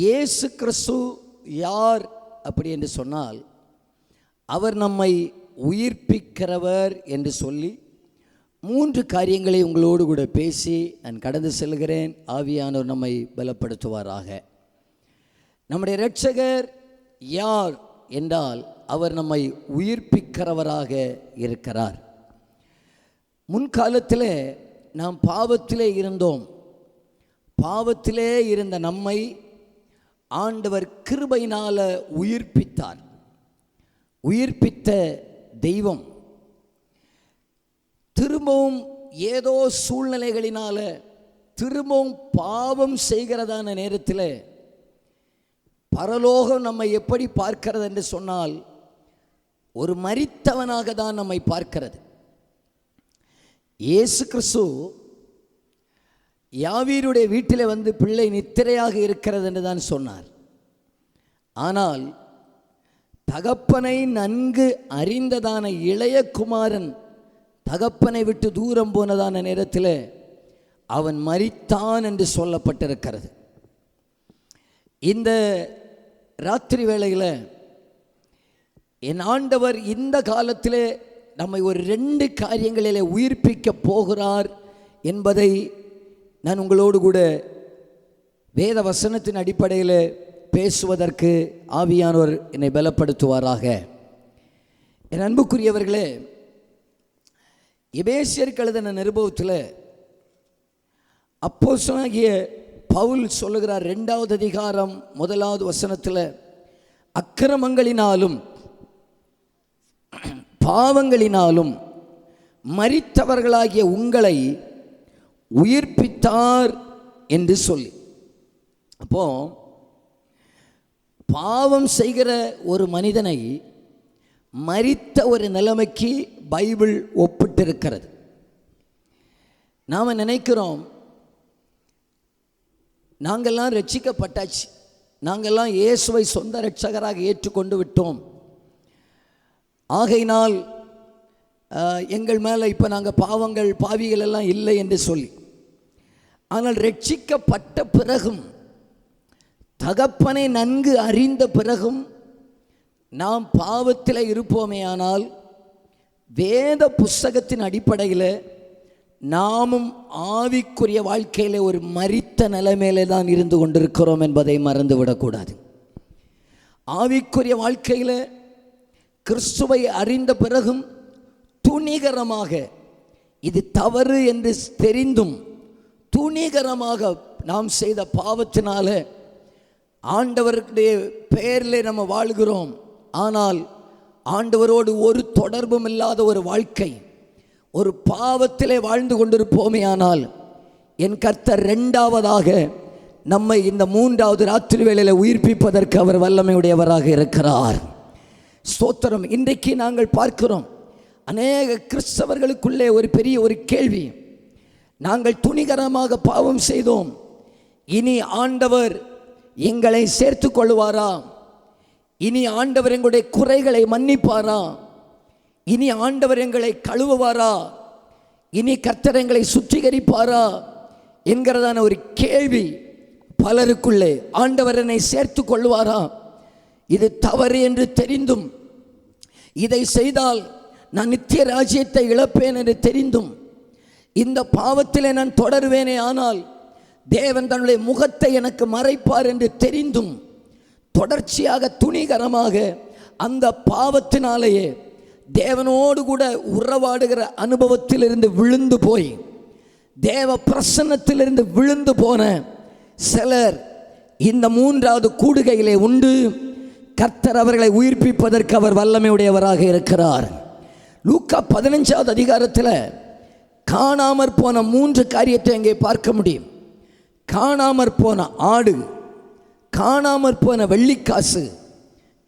இயேசு கிறிஸ்து யார் அப்படி என்று சொன்னால், அவர் நம்மை உயிர்ப்பிக்கிறவர் என்று சொல்லி 3 காரியங்களை உங்களோடு கூட பேசி நான் கடந்து செல்கிறேன். ஆவியானவர் நம்மை பலப்படுத்துவாராக. நம்முடைய இரட்சகர் யார் என்றால், அவர் நம்மை உயிர்ப்பிக்கிறவராக இருக்கிறார். முன்காலத்தில் நாம் பாவத்திலே இருந்தோம். பாவத்திலே இருந்த நம்மை ஆண்டவர் கிருபையினால உயிர்ப்பித்தார். உயிர்ப்பித்த தெய்வம் திரும்பவும் ஏதோ சூழ்நிலைகளினால திரும்பவும் பாவம் செய்கிறதான நேரத்தில் பரலோகம் நம்மை எப்படி பார்க்கிறது என்று சொன்னால், ஒரு மரித்தவனாக தான் நம்மை பார்க்கிறது. இயேசு கிறிஸ்து யாவீருடைய வீட்டில் வந்து பிள்ளை நித்திரையாக இருக்கிறது என்று தான் சொன்னார். ஆனால் தகப்பனை நன்கு அறிந்ததான இளைய குமாரன் தகப்பனை விட்டு தூரம் போனதான நேரத்தில் அவன் மரித்தான் என்று சொல்லப்பட்டிருக்கிறது. இந்த ராத்திரி வேளையில் என் ஆண்டவர் இந்த காலத்திலே நம்மை ஒரு 2 காரியங்களிலே உயிர்ப்பிக்க போகிறார் என்பதை நான் உங்களோடு கூட வேத வசனத்தின் அடிப்படையில் பேசுவதற்கு ஆவியானவர் என்னை பலப்படுத்துவாராக. என் அன்புக்குரியவர்களே, எபேசியருக்கு எழுதின நிருபத்தில் அப்போஸ்தலனாகிய பவுல் சொல்லுகிறார், 2வது அதிகாரம் 1வது வசனத்தில், அக்கிரமங்களினாலும் பாவங்களினாலும் மரித்தவர்களாகிய உங்களை உயிர்ப்பித்தார் என்று சொல்லி. அப்போ பாவம் செய்கிற ஒரு மனிதனை மரித்த ஒரு நிலைமைக்கு பைபிள் ஒப்பிட்டிருக்கிறது. நாம் நினைக்கிறோம், நாங்கள்லாம் ரட்சிக்கப்பட்டாச்சு, நாங்கள்லாம் இயேசுவை சொந்த இரட்சகராக ஏற்றுக்கொண்டு விட்டோம், ஆகையினால் எங்கள் மேலே இப்போ நாங்கள் பாவிகள் எல்லாம் இல்லை என்று சொல்லி. ஆனால் ரட்சிக்கப்பட்ட பிறகும் தகப்பனை நன்கு அறிந்த பிறகும் நாம் பாவத்தில் இருப்போமே. ஆனால் வேத புஸ்தகத்தின் அடிப்படையில் நாமும் ஆவிக்குரிய வாழ்க்கையில் ஒரு மரித்த நிலைமையிலே தான் இருந்து கொண்டிருக்கிறோம் என்பதை மறந்துவிடக்கூடாது. ஆவிக்குரிய வாழ்க்கையில் கிறிஸ்துவை அறிந்த பிறகும் துணிகரமாக, இது தவறு என்று தெரிந்தும் துணிகரமாக நாம் செய்த பாவத்தினால ஆண்டவருடைய பெயரில் நம்ம வாழ்கிறோம். ஆனால் ஆண்டவரோடு ஒரு தொடர்பும் இல்லாத ஒரு வாழ்க்கை, ஒரு பாவத்திலே வாழ்ந்து கொண்டிருப்போமே. ஆனால் என் கர்த்தர் 2வதாக நம்மை இந்த 3வது ராத்திரி வேளையில் உயிர்ப்பிப்பதற்கு அவர் வல்லமையுடையவராக இருக்கிறார். ஸ்தோத்திரம். இன்றைக்கு நாங்கள் பார்க்கிறோம், அநேக கிறிஸ்தவர்களுக்குள்ளே ஒரு பெரிய ஒரு கேள்வி, நாங்கள் துணிகரமாக பாவம் செய்தோம், இனி ஆண்டவர் எங்களை சேர்த்து கொள்வாரா? இனி ஆண்டவர் எங்களுடைய குறைகளை மன்னிப்பாரா? இனி ஆண்டவர் எங்களை கழுவுவாரா? இனி கர்த்தர் எங்களை சுத்திகரிப்பாரா என்கிறதான ஒரு கேள்வி பலருக்குள்ளே. ஆண்டவர் என்னை சேர்த்து கொள்வாரா? இது தவறு என்று தெரிந்தும், இதை செய்தால் நான் நித்திய ராஜ்யத்தை இழப்பேன் என்று தெரிந்தும், இந்த பாவத்திலே நான் தொடருவேனே ஆனால் தேவன் தன்னுடைய முகத்தை எனக்கு மறைப்பார் என்று தெரிந்தும் தொடர்ச்சியாக துணிகரமாக அந்த பாவத்தினாலேயே தேவனோடு கூட உறவாடுகிற அனுபவத்திலிருந்து விழுந்து போய் தேவ பிரசன்னத்திலிருந்து விழுந்து போன சிலர் இந்த 3வது கூடுகையிலே உண்டு. கர்த்தர் அவர்களை உயிர்ப்பிப்பதற்கு அவர் வல்லமையுடையவராக இருக்கிறார். லூக்கா 15வது அதிகாரத்தில் காணாமற் போன 3 காரியத்தை அங்கே பார்க்க முடியும். காணாமற் போன ஆடு, காணாமற் போன வெள்ளிக்காசு,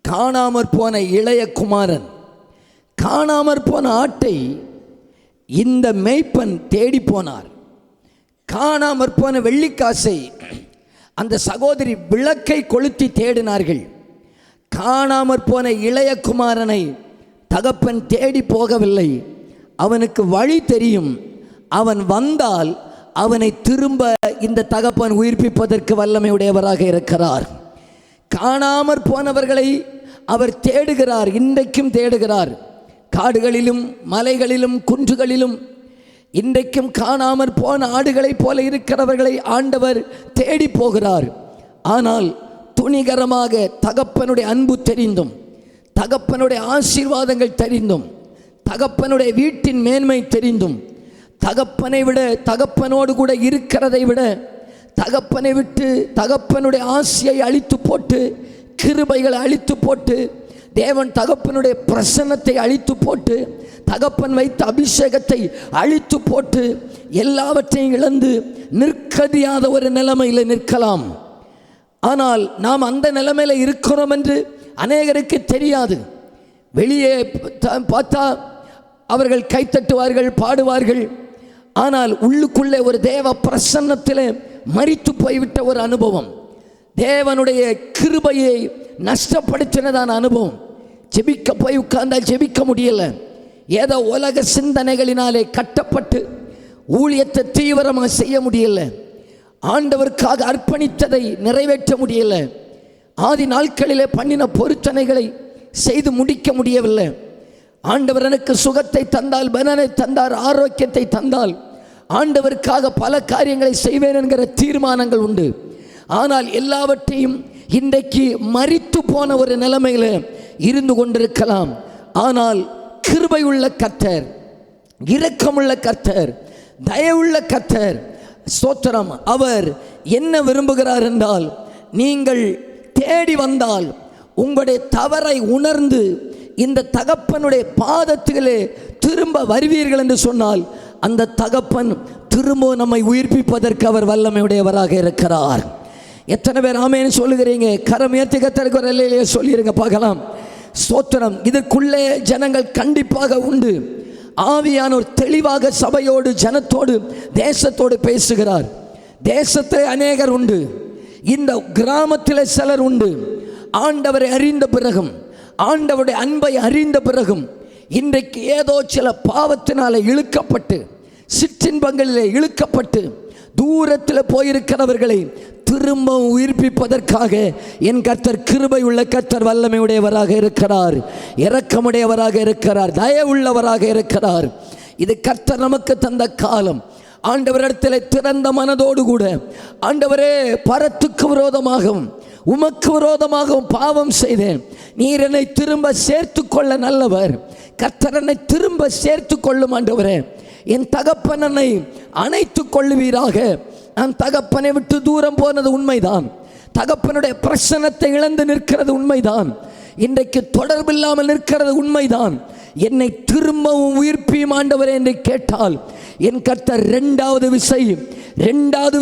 காணாமற் போன இளைய குமாரன். காணாமற் போன ஆட்டை இந்த மேய்ப்பன் தேடி போனார். காணாமற் போன வெள்ளிக்காசை அந்த சகோதரி விளக்கை கொளுத்தி தேடினார்கள். காணாமற் போன இளைய குமாரனை தகப்பன் தேடி போகவில்லை. அவனுக்கு வழி தெரியும், அவன் வந்தால் அவனை திரும்ப இந்த தகப்பன் உயிர்ப்பிப்பதற்கு வல்லமையுடையவராக இருக்கிறார். காணாமற் போனவர்களை அவர் தேடுகிறார், இன்றைக்கும் தேடுகிறார். காடுகளிலும் மலைகளிலும் குன்றுகளிலும் இன்றைக்கும் காணாமற் போன ஆடுகளைப் போல இருக்கிறவர்களை ஆண்டவர் தேடி போகிறார். ஆனால் துணிகரமாக தகப்பனுடைய அன்பு தெரிந்தும், தகப்பனுடைய ஆசீர்வாதங்கள் தெரிந்தும், தகப்பனுடைய வீட்டின் மேன்மை தெரிந்தும், தகப்பனை விட, தகப்பனோடு கூட இருக்கிறதை விட, தகப்பனை விட்டு தகப்பனுடைய ஆசையை அழித்து போட்டு, கிருபைகளை அழித்து போட்டு, தேவன் தகப்பனுடைய பிரசன்னத்தை அழித்து போட்டு, தகப்பன் வைத்த அபிஷேகத்தை அழித்து போட்டு, எல்லாவற்றையும் இழந்து நிற்கதியாத ஒரு நிலைமையில் நிற்கலாம். ஆனால் நாம் அந்த நிலைமையில் இருக்கிறோம் என்று அநேகருக்கு தெரியாது. வெளியே பார்த்தா அவர்கள் கைத்தட்டுவார்கள், பாடுவார்கள். ஆனால் உள்ளுக்குள்ளே ஒரு தேவ பிரசன்னத்தில் மரித்து போய்விட்ட ஒரு அனுபவம், தேவனுடைய கிருபையை நஷ்டப்படுத்தினதான அனுபவம். ஜெபிக்க போய் உட்கார்ந்தால் ஜெபிக்க முடியல. ஏதோ உலக சிந்தனைகளினாலே கட்டப்பட்டு ஊழியத்தை தீவிரமாக செய்ய முடியல. ஆண்டவருக்காக அர்ப்பணித்ததை நிறைவேற்ற முடியல. ஆதி நாட்களிலே பண்ணின பொருத்தனைகளை செய்து முடிக்க முடியவில்லை. ஆண்டவர் எனக்கு சுகத்தை தந்தால், பலனை தந்தார், ஆரோக்கியத்தை தந்தால் ஆண்டவருக்காக பல காரியங்களை செய்வேன் என்கிற தீர்மானங்கள் உண்டு. ஆனால் எல்லாவற்றையும் இன்றைக்கு மரித்து போன ஒரு நிலைமையில் இருந்து கொண்டிருக்கலாம். ஆனால் கிருபை உள்ள கர்த்தர், இரக்கமுள்ள கர்த்தர், தயவுள்ள கர்த்தர், ஸ்தோத்திரம், அவர் என்ன விரும்புகிறார் என்றால், நீங்கள் தேடி வந்தால், உங்களுடைய தவறை உணர்ந்து இந்த தகப்பனுடைய பாதத்திலே திரும்ப வருவீர்கள் என்று சொன்னால், அந்த தகப்பன் திரும்ப நம்மை உயிர்ப்பிப்பதற்கு அவர் வல்லமையுடையவராக இருக்கிறார். எத்தனை பேர் ஆமேன்னு சொல்லுகிறீங்க? கரம் ஏற்றி கர்த்தருக்கு ஒரு அல்லேலூயா சொல்லிருங்க பார்க்கலாம். ஸ்தோத்திரம். இதற்குள்ளே ஜனங்கள் கண்டிப்பாக உண்டு. ஆவியானோர் தெளிவாக சபையோடு, ஜனத்தோடு, தேசத்தோடு பேசுகிறார். தேசத்தில் அநேகர் உண்டு, இந்த கிராமத்தில் சிலர் உண்டு. ஆண்டவரை அறிந்த பிறகும், ஆண்டவருடைய அன்பை அறிந்த பிறகும் இன்றைக்கு ஏதோ சில பாவத்தினால இழுக்கப்பட்டு, சிற்றின்பங்களிலே இழுக்கப்பட்டு தூரத்தில் போயிருக்கிறவர்களை திரும்ப உயிர்ப்பிப்பதற்காக என் கர்த்தர் கிருபை உள்ள கர்த்தர் வல்லமையுடையவராக இருக்கிறார், இரக்கமுடையவராக இருக்கிறார், தயவுள்ளவராக இருக்கிறார். இது கர்த்தர் நமக்கு தந்த காலம். ஆண்டவரிடத்தில் திறந்த மனதோடு கூட, ஆண்டவரே, பரத்துக்கு விரோதமாகவும் உமக்கு விரோதமாகவும் பாவம் செய்தேன், நீர் என்னை திரும்ப சேர்த்து கொள்ள நல்லவர், கர்த்தர் என்னை திரும்ப சேர்த்து கொள்ளும் ஆண்டவரே, என் தகப்பன் என்னை அணைத்து கொள்ளுவீராக. நான் தகப்பனை விட்டு தூரம் போனது உண்மைதான், தகப்பனுடைய பிரசன்னத்தை இழந்து நிற்கிறது உண்மைதான், இன்றைக்கு தொடர்பில்லாமல் நிற்கிறது உண்மைதான். என்னை திரும்பவும் உயிர்ப்பியும் ஆண்டவரே என்று கேட்டால், என் கர்த்தர் இரண்டாவது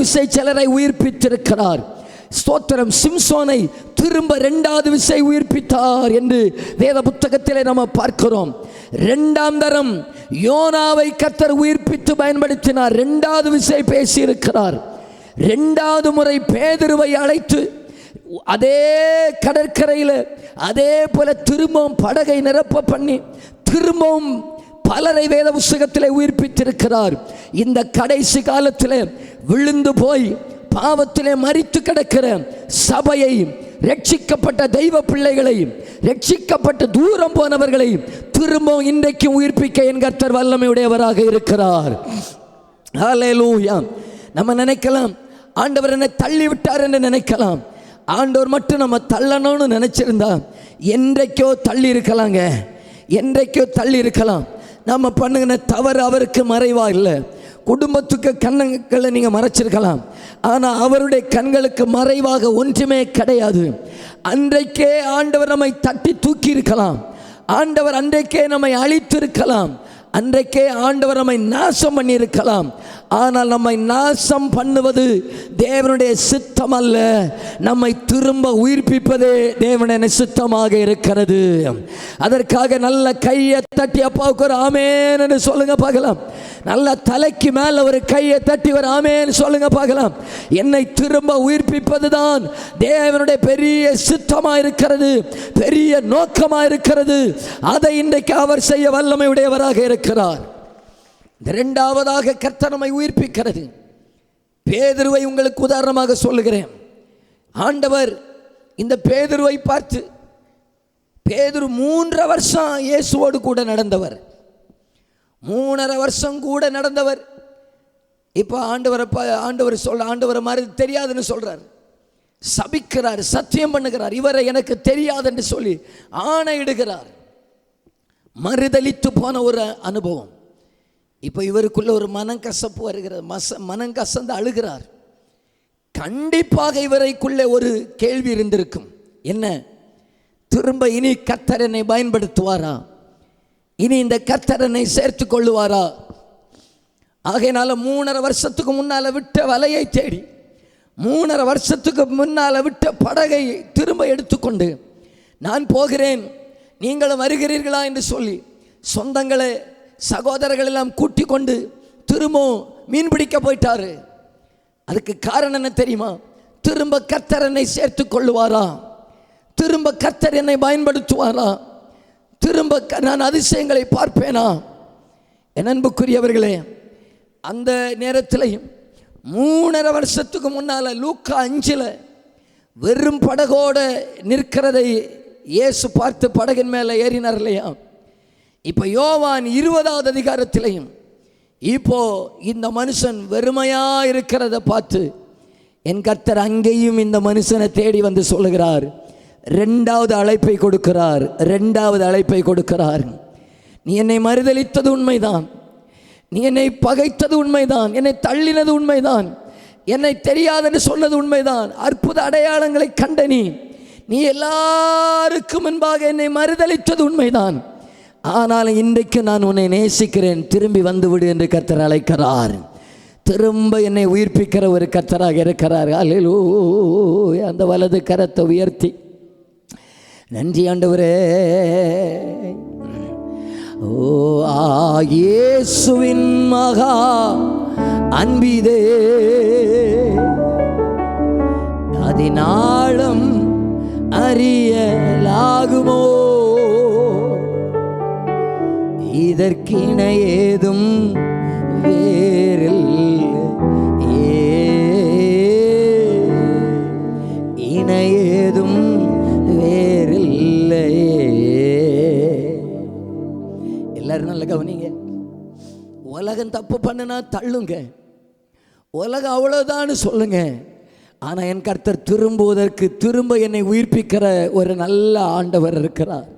விசை சிலரை உயிர்ப்பித்திருக்கிறார். ஸ்தோத்திரம். சிம்சோனை திரும்ப இரண்டாவது விசை உயிர்ப்பித்தார் என்று வேத புத்தகத்திலே நாம் பார்க்கிறோம். இரண்டாம் தரம் யோனாவை கர்த்தர் உயிர்ப்பித்து பயன்படுத்தினார். இரண்டாவது விசை பேசியிருக்கிறார். இரண்டாவது முறை பேதுருவை அழைத்து அதே கடற்கரையில் அதே போல திரும்பவும் படகை நிரப்ப பண்ணி திரும்பவும் பலரை வேத புத்தகத்திலே உயிர்ப்பித்திருக்கிறார். இந்த கடைசி காலத்தில் விழுந்து போய் பாவத்திலே மரித்து கிடக்கிற சபையை, ரட்சிக்கப்பட்ட தெய்வ பிள்ளைகளை, ரட்சிக்கப்பட்ட தூரம் போனவர்களை திரும்ப இன்றைக்கு உயிர்ப்பிக்க என் கர்த்தர் வல்லமையுடையவராக இருக்கிறார். ஹல்லேலூயா. நம்ம நினைக்கலாம், ஆண்டவர் என்னை தள்ளி விட்டார் என்று நினைக்கலாம். ஆண்டவர் மட்டும் நம்ம தள்ளணும்னு நினைச்சிருந்தா என்றைக்கோ தள்ளி இருக்கலாங்க, என்றைக்கோ தள்ளி இருக்கலாம். நம்ம பண்ணுகிற தவறு அவருக்கு மறைவா இல்லை. குடும்பத்துக்கு கண்களை நீங்கள் மறைச்சிருக்கலாம், ஆனால் அவருடைய கண்களுக்கு மறைவாக ஒன்றுமே கிடையாது. அன்றைக்கே ஆண்டவர் நம்மை தட்டி தூக்கி இருக்கலாம், ஆண்டவர் அன்றைக்கே நம்மை அழித்திருக்கலாம், அன்றைக்கே ஆண்டவர் நம்மை நாசம் பண்ணியிருக்கலாம். ஆனால் நம்மை நாசம் பண்ணுவது தேவனுடைய சித்தம் அல்ல, நம்மை திரும்ப உயிர்ப்பிப்பதே தேவனுடைய சித்தமாக இருக்கிறது. அதற்காக நல்ல கையை தட்டி அப்பாவுக்கு ஒரு ஆமேன்னு சொல்லுங்க பார்க்கலாம். நல்ல தலைக்கு மேல ஒரு கையை தட்டி ஒரு ஆமேன்னு சொல்லுங்க பார்க்கலாம். என்னை திரும்ப உயிர்ப்பிப்பது தான் தேவனுடைய பெரிய சித்தமாக இருக்கிறது, பெரிய நோக்கமாக இருக்கிறது. அதை இன்றைக்கு அவர் செய்ய வல்லமை உடையவராக இருக்கிறார். இரண்டாவதாக கர்த்தர் நம்மை உயிர்ப்பிக்கிறது. பேதுருவை உங்களுக்கு உதாரணமாக சொல்லுகிறேன். ஆண்டவர் இந்த பேதுருவை பார்த்து, பேதுரு 3.5 வருஷம் இயேசுவோடு கூட நடந்தவர், 3.5 வருஷம் கூட நடந்தவர். இப்போ ஆண்டவரை மாதிரி தெரியாதுன்னு சொல்றார், சபிக்கிறார், சத்தியம் பண்ணுகிறார், இவரை எனக்கு தெரியாதுன்னு சொல்லி ஆணையிடுகிறார். மறுதலித்து போன ஒரு அனுபவம். இப்போ இவருக்குள்ள ஒரு மனங்கசப்பு வருகிறது, மனங்கசந்து அழுகிறார். கண்டிப்பாக இவரைக்குள்ளே ஒரு கேள்வி இருந்திருக்கும், என்ன, திரும்ப இனி கர்த்தர் என்னை பயன்படுத்துவாரா, இனி இந்த கர்த்தர் என்னை சேர்த்து கொள்ளுவாரா? ஆகையினால 3.5 வருஷத்துக்கு முன்னால விட்ட வலையை தேடி, 3.5 வருஷத்துக்கு முன்னால விட்ட படகை திரும்ப எடுத்துக்கொண்டு, நான் போகிறேன், நீங்களும் வருகிறீர்களா என்று சொல்லி சொந்தங்களை சகோதரர்கள் எல்லாம் கூட்டி கொண்டு திரும்ப மீன் பிடிக்க போயிட்டாரு. அதுக்கு காரணம் என்ன தெரியுமா? திரும்ப கர்த்தர் என்னை சேர்த்து கொள்ளுவாரா, திரும்ப கர்த்தர் என்னை பயன்படுத்துவாரா, திரும்ப நான் அதிசயங்களை பார்ப்பேனா? என் அன்புக்குரியவர்களே, அந்த நேரத்திலையும் 3.5 வருஷத்துக்கு முன்னால் லூக்கா 5 வெறும் படகோட நிற்கிறதை இயேசு பார்த்து படகின் மேலே ஏறினார் இல்லையா? இப்போ யோவான் 20வது அதிகாரத்திலையும் இப்போ இந்த மனுஷன் வெறுமையா இருக்கிறத பார்த்து என் கர்த்தர் அங்கேயும் இந்த மனுஷனை தேடி வந்து சொல்லுகிறார், 2வது அழைப்பை கொடுக்கிறார். 2வது அழைப்பை கொடுக்கிறார். நீ என்னை மறுதலித்தது உண்மைதான், நீ என்னை பகைத்தது உண்மைதான், என்னை தள்ளினது உண்மைதான், என்னை தெரியாதென்று சொன்னது உண்மைதான், அற்புத அடையாளங்களை கண்ட நீ எல்லாருக்கும் முன்பாக என்னை மறுதலித்தது உண்மைதான். ஆனால் இன்றைக்கு நான் உன்னை நேசிக்கிறேன், திரும்பி வந்துவிடு என்று கர்த்தர் அழைக்கிறார். திரும்ப என்னை உயிர்ப்பிக்கிற ஒரு கர்த்தராக இருக்கிறார். அல்லேலூயா. அந்த வலது கரத்தை உயர்த்தி நன்றி ஆண்டவரே. ஓ இயேசுவின் மகா அன்பிதே, அதினாலும் அறியலாகுமோ, இதற்கிண ஏதும் வேறில் இண ஏதும் வேறில்லை. எல்லாரும் நல்ல கவனிங்க. உலகம் தப்பு பண்ணுனா தள்ளுங்க, உலகம் அவ்வளோதான்னு சொல்லுங்க. ஆனால் என் கர்த்தர் திரும்புவதற்கு, திரும்ப என்னை உயிர்ப்பிக்கிற ஒரு நல்ல ஆண்டவர் இருக்கிறார்.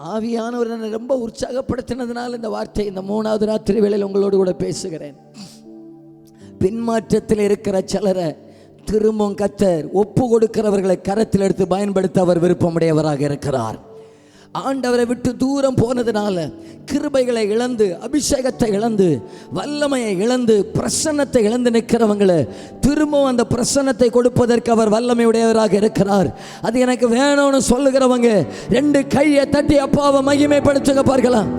ஆவியானவர் என்னை ரொம்ப உற்சாகப்படுத்தினதுனால இந்த வார்த்தை இந்த 3வது ராத்திரி வேளையில் உங்களோடு கூட பேசுகிறேன். பின்மாற்றத்தில் இருக்கிற சிலரை திரும்பவும் கர்த்தர் ஒப்பு கொடுக்கிறவர்களை கரத்தில் எடுத்து பயன்படுத்த அவர் விருப்பமுடையவராக இருக்கிறார். ஆண்டவரை விட்டு தூரம் போனதுனால கிருபைகளை இழந்து, அபிஷேகத்தை இழந்து, வல்லமையை இழந்து, பிரசன்னத்தை இழந்து நிற்கிறவங்களை திரும்பவும் அந்த பிரசன்னத்தை கொடுப்பதற்கு அவர் வல்லமையுடையவராக இருக்கிறார். அது எனக்கு வேணும்னு சொல்லுகிறவங்க 2 கையை தட்டி அப்பாவை மகிமைப்படுத்துக பார்க்கலாம்.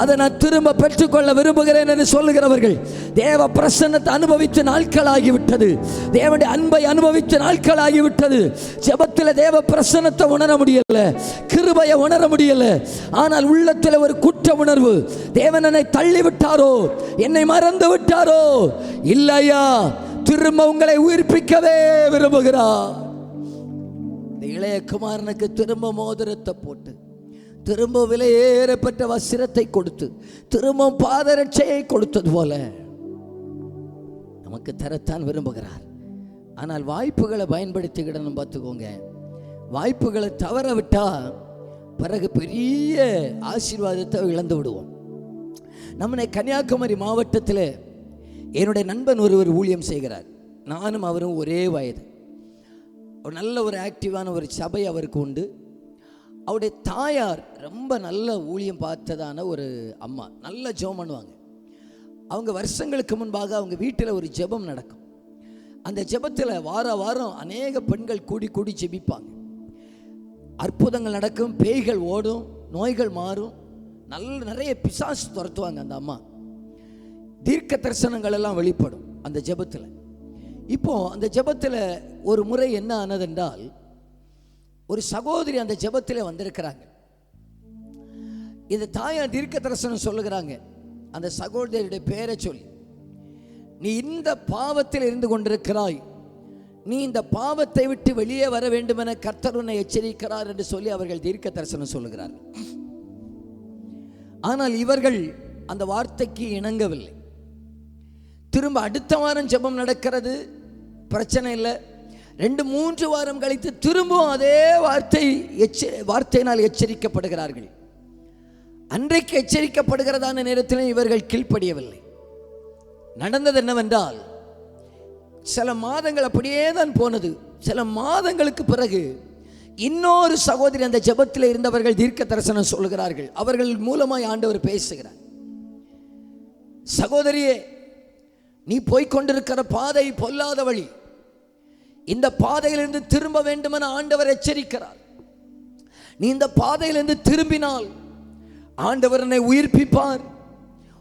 அதை நான் திரும்ப பெற்றுக்கொள்ள விரும்புகிறேன் என்று சொல்லுகிறவர்கள், தேவ பிரசன்னத்தை அனுபவித்து நாட்கள் ஆகிவிட்டது, தேவனுடைய அன்பை அனுபவித்து நாட்கள் ஆகிவிட்டது. ஜெபத்தில் தேவ பிரசன்னத்தை உணர முடியல, கிருபையை உணர முடியல. ஆனால் உள்ளத்தில் ஒரு குற்ற உணர்வு, தேவன் என்னை தள்ளிவிட்டாரோ, என்னை மறந்து விட்டாரோ? இல்லையா, திரும்ப உங்களை உயிர்ப்பிக்கவே விரும்புகிறார். இளைய குமாரனுக்கு திரும்ப மோதிரத்தை போட்டு, திரும்ப விலையேறப்பட்ட வஸ்திரத்தை கொடுத்து, திரும்ப பாதரட்சையை கொடுத்தது போல நமக்கு தரத்தான் விரும்புகிறார். ஆனால் வாய்ப்புகளை பயன்படுத்திக்கிடணும். பார்த்துக்கோங்க, வாய்ப்புகளை தவற விட்டா பிறகு பெரிய ஆசீர்வாதத்தை இழந்து விடுவோம். நம்ம கன்னியாகுமரி மாவட்டத்தில் என்னுடைய நண்பன் ஒருவர் ஊழியம் செய்கிறார். நானும் அவரும் ஒரே வயது. ஒரு நல்ல ஒரு ஆக்டிவான ஒரு சபை அவருக்கு உண்டு. அவருடைய தாயார் ரொம்ப நல்ல ஊழியம் பார்த்ததான ஒரு அம்மா, நல்ல ஜெபம் பண்ணுவாங்க. அவங்க வருஷங்களுக்கு முன்பாக அவங்க வீட்டில் ஒரு ஜெபம் நடக்கும். அந்த ஜெபத்தில் வாரம் அநேக பெண்கள் கூடி கூடி ஜெபிப்பாங்க. அற்புதங்கள் நடக்கும், பேய்கள் ஓடும், நோய்கள் மாறும், நிறைய பிசாசு துரத்துவாங்க அந்த அம்மா. தீர்க்க தரிசனங்கள் எல்லாம் வெளிப்படும் அந்த ஜெபத்தில். இப்போ அந்த ஜெபத்தில் ஒரு முறை என்ன ஆனதென்றால், ஒரு சகோதரி அந்த ஜெபத்தில் வந்திருக்கிறாங்க. இந்த தாயார் தீர்க்க தரிசனம் சொல்லுகிறாங்க. அந்த சகோதரியுடைய பேரை சொல்லி, நீ இந்த பாவத்தில் இருந்து கொண்டிருக்கிறாய், நீ இந்த பாவத்தை விட்டு வெளியே வர வேண்டும் என கர்த்தர் உன்னை எச்சரிக்கிறார் என்று சொல்லி அவர்கள் தீர்க்க தரிசனம் சொல்லுகிறார்கள். ஆனால் இவர்கள் அந்த வார்த்தைக்கு இணங்கவில்லை. திரும்ப அடுத்த வாரம் ஜெபம் நடக்கிறது, பிரச்சனை இல்லை. 2-3 வாரம் கழித்து திரும்பவும் அதே வார்த்தையினால் எச்சரிக்கப்படுகிறார்கள். அன்றைக்கு எச்சரிக்கப்படுகிறதான நேரத்தில் இவர்கள் கீழ்ப்படியவில்லை. நடந்தது என்னவென்றால், சில மாதங்கள் அப்படியே தான் போனது. சில மாதங்களுக்கு பிறகு இன்னொரு சகோதரி அந்த ஜெபத்தில் இருந்தவர்கள் தீர்க்க தரிசனம் சொல்லுகிறார்கள். அவர்கள் மூலமாய் ஆண்டவர் பேசுகிறார். சகோதரியே, நீ போய்கொண்டிருக்கிற பாதை பொல்லாத வழி. இந்த பாதையிலிருந்து திரும்ப வேண்டுமென ஆண்டவர் எச்சரிக்கிறார். நீ இந்த பாதையிலிருந்து திரும்பினால் ஆண்டவர் உன்னை உயிர்ப்பிப்பார்.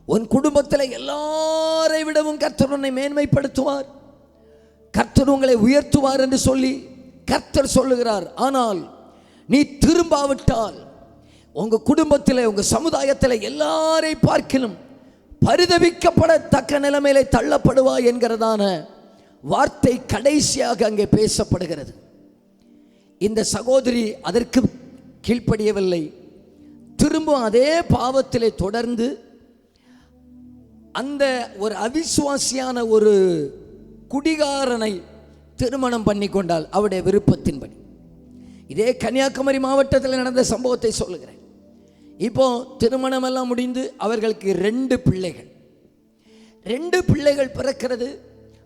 உன் குடும்பத்தில் எல்லாரை விடவும் கர்த்தர் உன்னை மேன்மைப்படுத்துவார், கர்த்தர் உங்களை உயர்த்துவார் என்று சொல்லி கர்த்தர் சொல்லுகிறார். ஆனால் நீ திரும்பாவிட்டால் உங்க குடும்பத்தில், உங்க சமுதாயத்தில் எல்லாரை பார்க்கிலும் பரிதவிக்கப்படத்தக்க நிலைமையிலே தள்ளப்படுவாய் என்கிறதான வார்த்தை கடைசியாக அங்கே பேசப்படுகிறது. இந்த சகோதரி அதற்கு கீழ்ப்படியவில்லை. திரும்ப அதே பாவத்திலே தொடர்ந்து அந்த ஒரு அவிசுவாசியான ஒரு குடிகாரனை திருமணம் பண்ணி கொண்டால் அவருடைய விருப்பத்தின்படி. இதே கன்னியாகுமரி மாவட்டத்தில் நடந்த சம்பவத்தை சொல்லுகிறேன். இப்போ திருமணம் எல்லாம் முடிந்து அவர்களுக்கு 2 பிள்ளைகள். 2 பிள்ளைகள் பிறக்கிறது.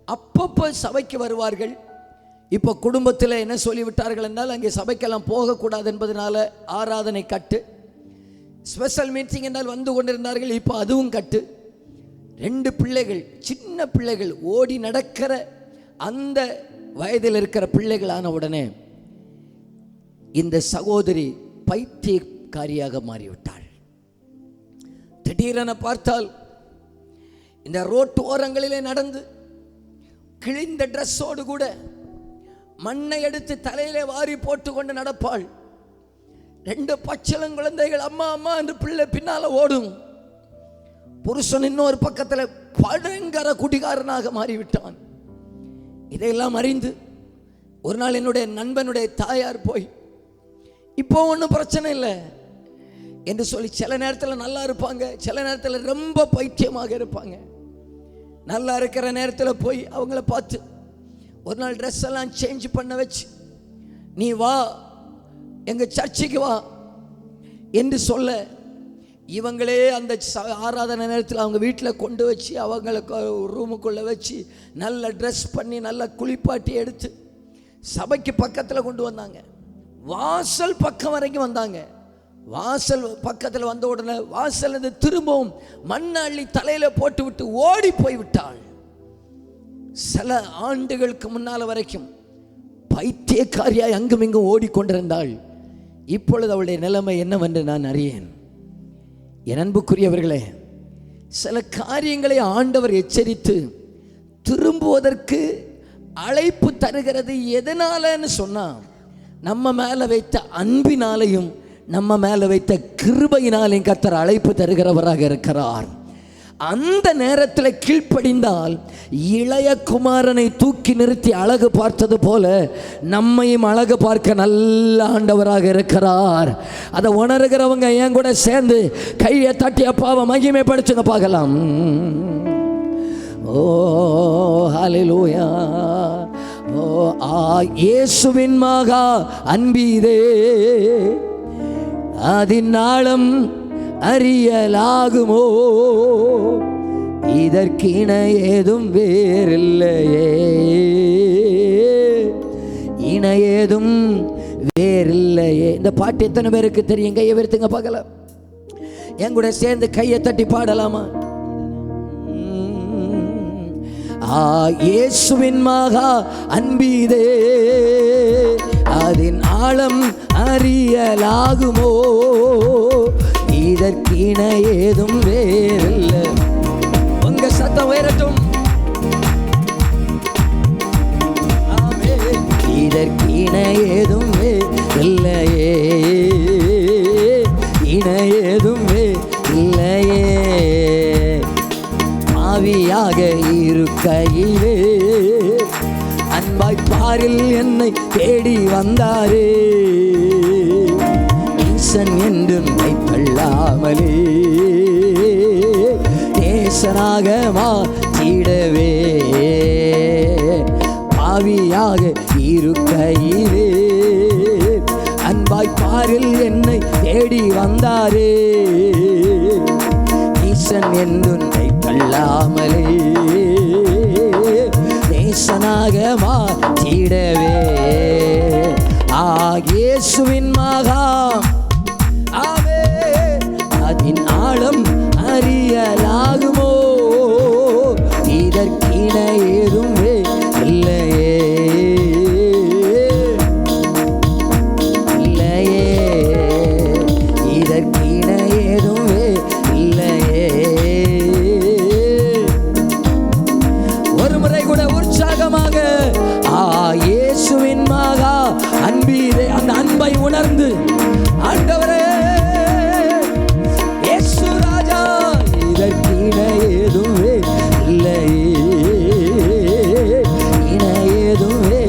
அப்பப்போ சபைக்கு வருவார்கள். இப்போ குடும்பத்தில் என்ன சொல்லிவிட்டார்கள் என்றால், அங்கே சபைக்கெல்லாம் போகக்கூடாது என்பதனால ஆராதனை கட்டு, ஸ்பெஷல் மீட்டிங் என்றால் வந்து கொண்டிருந்தார்கள். இப்போ அதுவும் கட்டு. 2 பிள்ளைகள், சின்ன பிள்ளைகள், ஓடி நடக்கிற அந்த வயதில் இருக்கிற பிள்ளைகளான உடனே இந்த சகோதரி பைத்தியக்காரியாக மாறிவிட்டாள். திடீரென பார்த்தால் இந்த ரோட்டு ஓரங்களிலே நடந்து கிழிந்த ட்ரெஸ்ஸோடு கூட மண்ணை எடுத்து தலையிலே வாரி போட்டு கொண்டு நடப்பாள். 2 பச்சிளங்குழந்தைகள் அம்மா அம்மா என்று பிள்ளை பின்னால ஓடும். புருஷன் இன்னொரு பக்கத்தில் பயங்கர குடிகாரனாக மாறிவிட்டான். இதையெல்லாம் அறிந்து ஒரு நாள் என்னுடைய நண்பனுடைய தாயார் போய், இப்போ ஒன்றும் பிரச்சனை இல்லை என்று சொல்லி, சில நேரத்தில் நல்லா இருப்பாங்க, சில நேரத்தில் ரொம்ப பைத்தியமாக இருப்பாங்க. நல்லா இருக்கிற நேரத்தில் போய் அவங்கள பார்த்து ஒரு நாள் ட்ரெஸ் எல்லாம் சேஞ்ச் பண்ண வச்சு, நீ வா எங்கள் சர்ச்சுக்கு வா என்று சொல்ல, இவங்களே அந்த ஆராதனை நேரத்தில் அவங்க வீட்டில் கொண்டு வச்சு அவங்களுக்கு ரூமுக்குள்ளே வச்சு நல்ல ட்ரெஸ் பண்ணி நல்லா குளிப்பாட்டி எடுத்து சபைக்கு பக்கத்தில் கொண்டு வந்தாங்க. வாசல் பக்கம் வரைக்கும் வந்தாங்க. வாசல் பக்கத்தில் வந்த உடனே வாசல் இருந்து திரும்பவும் மண்ணள்ளி தலையில் போட்டு விட்டு ஓடி போய் விட்டாள். சில ஆண்டுகளுக்கு முன்னால் வரைக்கும் பைத்தியக்காரியாய் அங்கும் இங்கும் ஓடிக்கொண்டிருந்தாள். இப்பொழுது அவளுடைய நிலைமை என்னவென்று நான் அறியேன். என் அன்புக்குரியவர்களே, சில காரியங்களை ஆண்டவர் எச்சரித்து திரும்புவதற்கு அழைப்பு தருகிறது. எதனாலன்னு சொன்னா, நம்ம மேல வைத்த அன்பினாலையும் நம்ம மேல வைத்த கிருபையினாலையும் கர்த்தர் அழைப்பு தருகிறவராக இருக்கிறார். அந்த நேரத்தில் கீழ்ப்படிந்தால் இளைய குமாரனை தூக்கி நிறுத்தி அழகு பார்த்தது போல நம்மையும் அழகு பார்க்க நல்ல ஆண்டவராக இருக்கிறார். அதை உணர்கிறவங்க என் கூட சேர்ந்து கையை தட்டி அப்பாவை மகிமைப்படுத்துங்க பார்க்கலாம். ஓ ஹல்லேலூயா. ஓ இயேசுவின் மகா அன்பீதே அதின் ஆழம் அறியலாகுமோ, இதற்கின ஏதும் வேறில்லையே, இன ஏதும் வேறில்லையே. இந்த பாட்டு எத்தனை பேருக்கு தெரியும்? கையை உயர்த்துங்க பார்க்கலாம். என் கூட சேர்ந்து கையை தட்டி பாடலாமா? இயேசுவின் மகா அன்பீதே அதின் ஆழம் அறியலாகுமோ, இதற்கின ஏதும் வேறில்லை. உங்க சத்தம் உயரட்டும். இதற்கின ஏதும் இல்லையே, இன ஏதும் இல்லையே. ஆவியாக இருக்கையிலே அன்பாய் பாரில் என்னை தேடி வந்தாரே, ஈசன் என்றும் கைப்பல்லாமலே நேசனாக மாற்றிடவே, பாவியாக இருக்கையிலே அன்பாய் பாரில் என்னை தேடி வந்தாரே, ஈசன் என்றும் கைப்பல்லாமலே நேசனாக மாற்றிடவே. இயேசுவின் மகாம் ஆவே அதின் ஆழம் அறியலாகுமோ, இதற்கின ஏதுமே இல்லையே இல்லையே, இதற்கின ஏதுமே இல்லையே. ஒரு முறை கூட உற்சாகமாக இயேசுவின் மகா அன்பீரே, அந்த அன்பை உணர்ந்து ஆண்டவரே இயேசு ராஜா இதற்கின ஏதுமே இல்லையே, இன ஏதுமே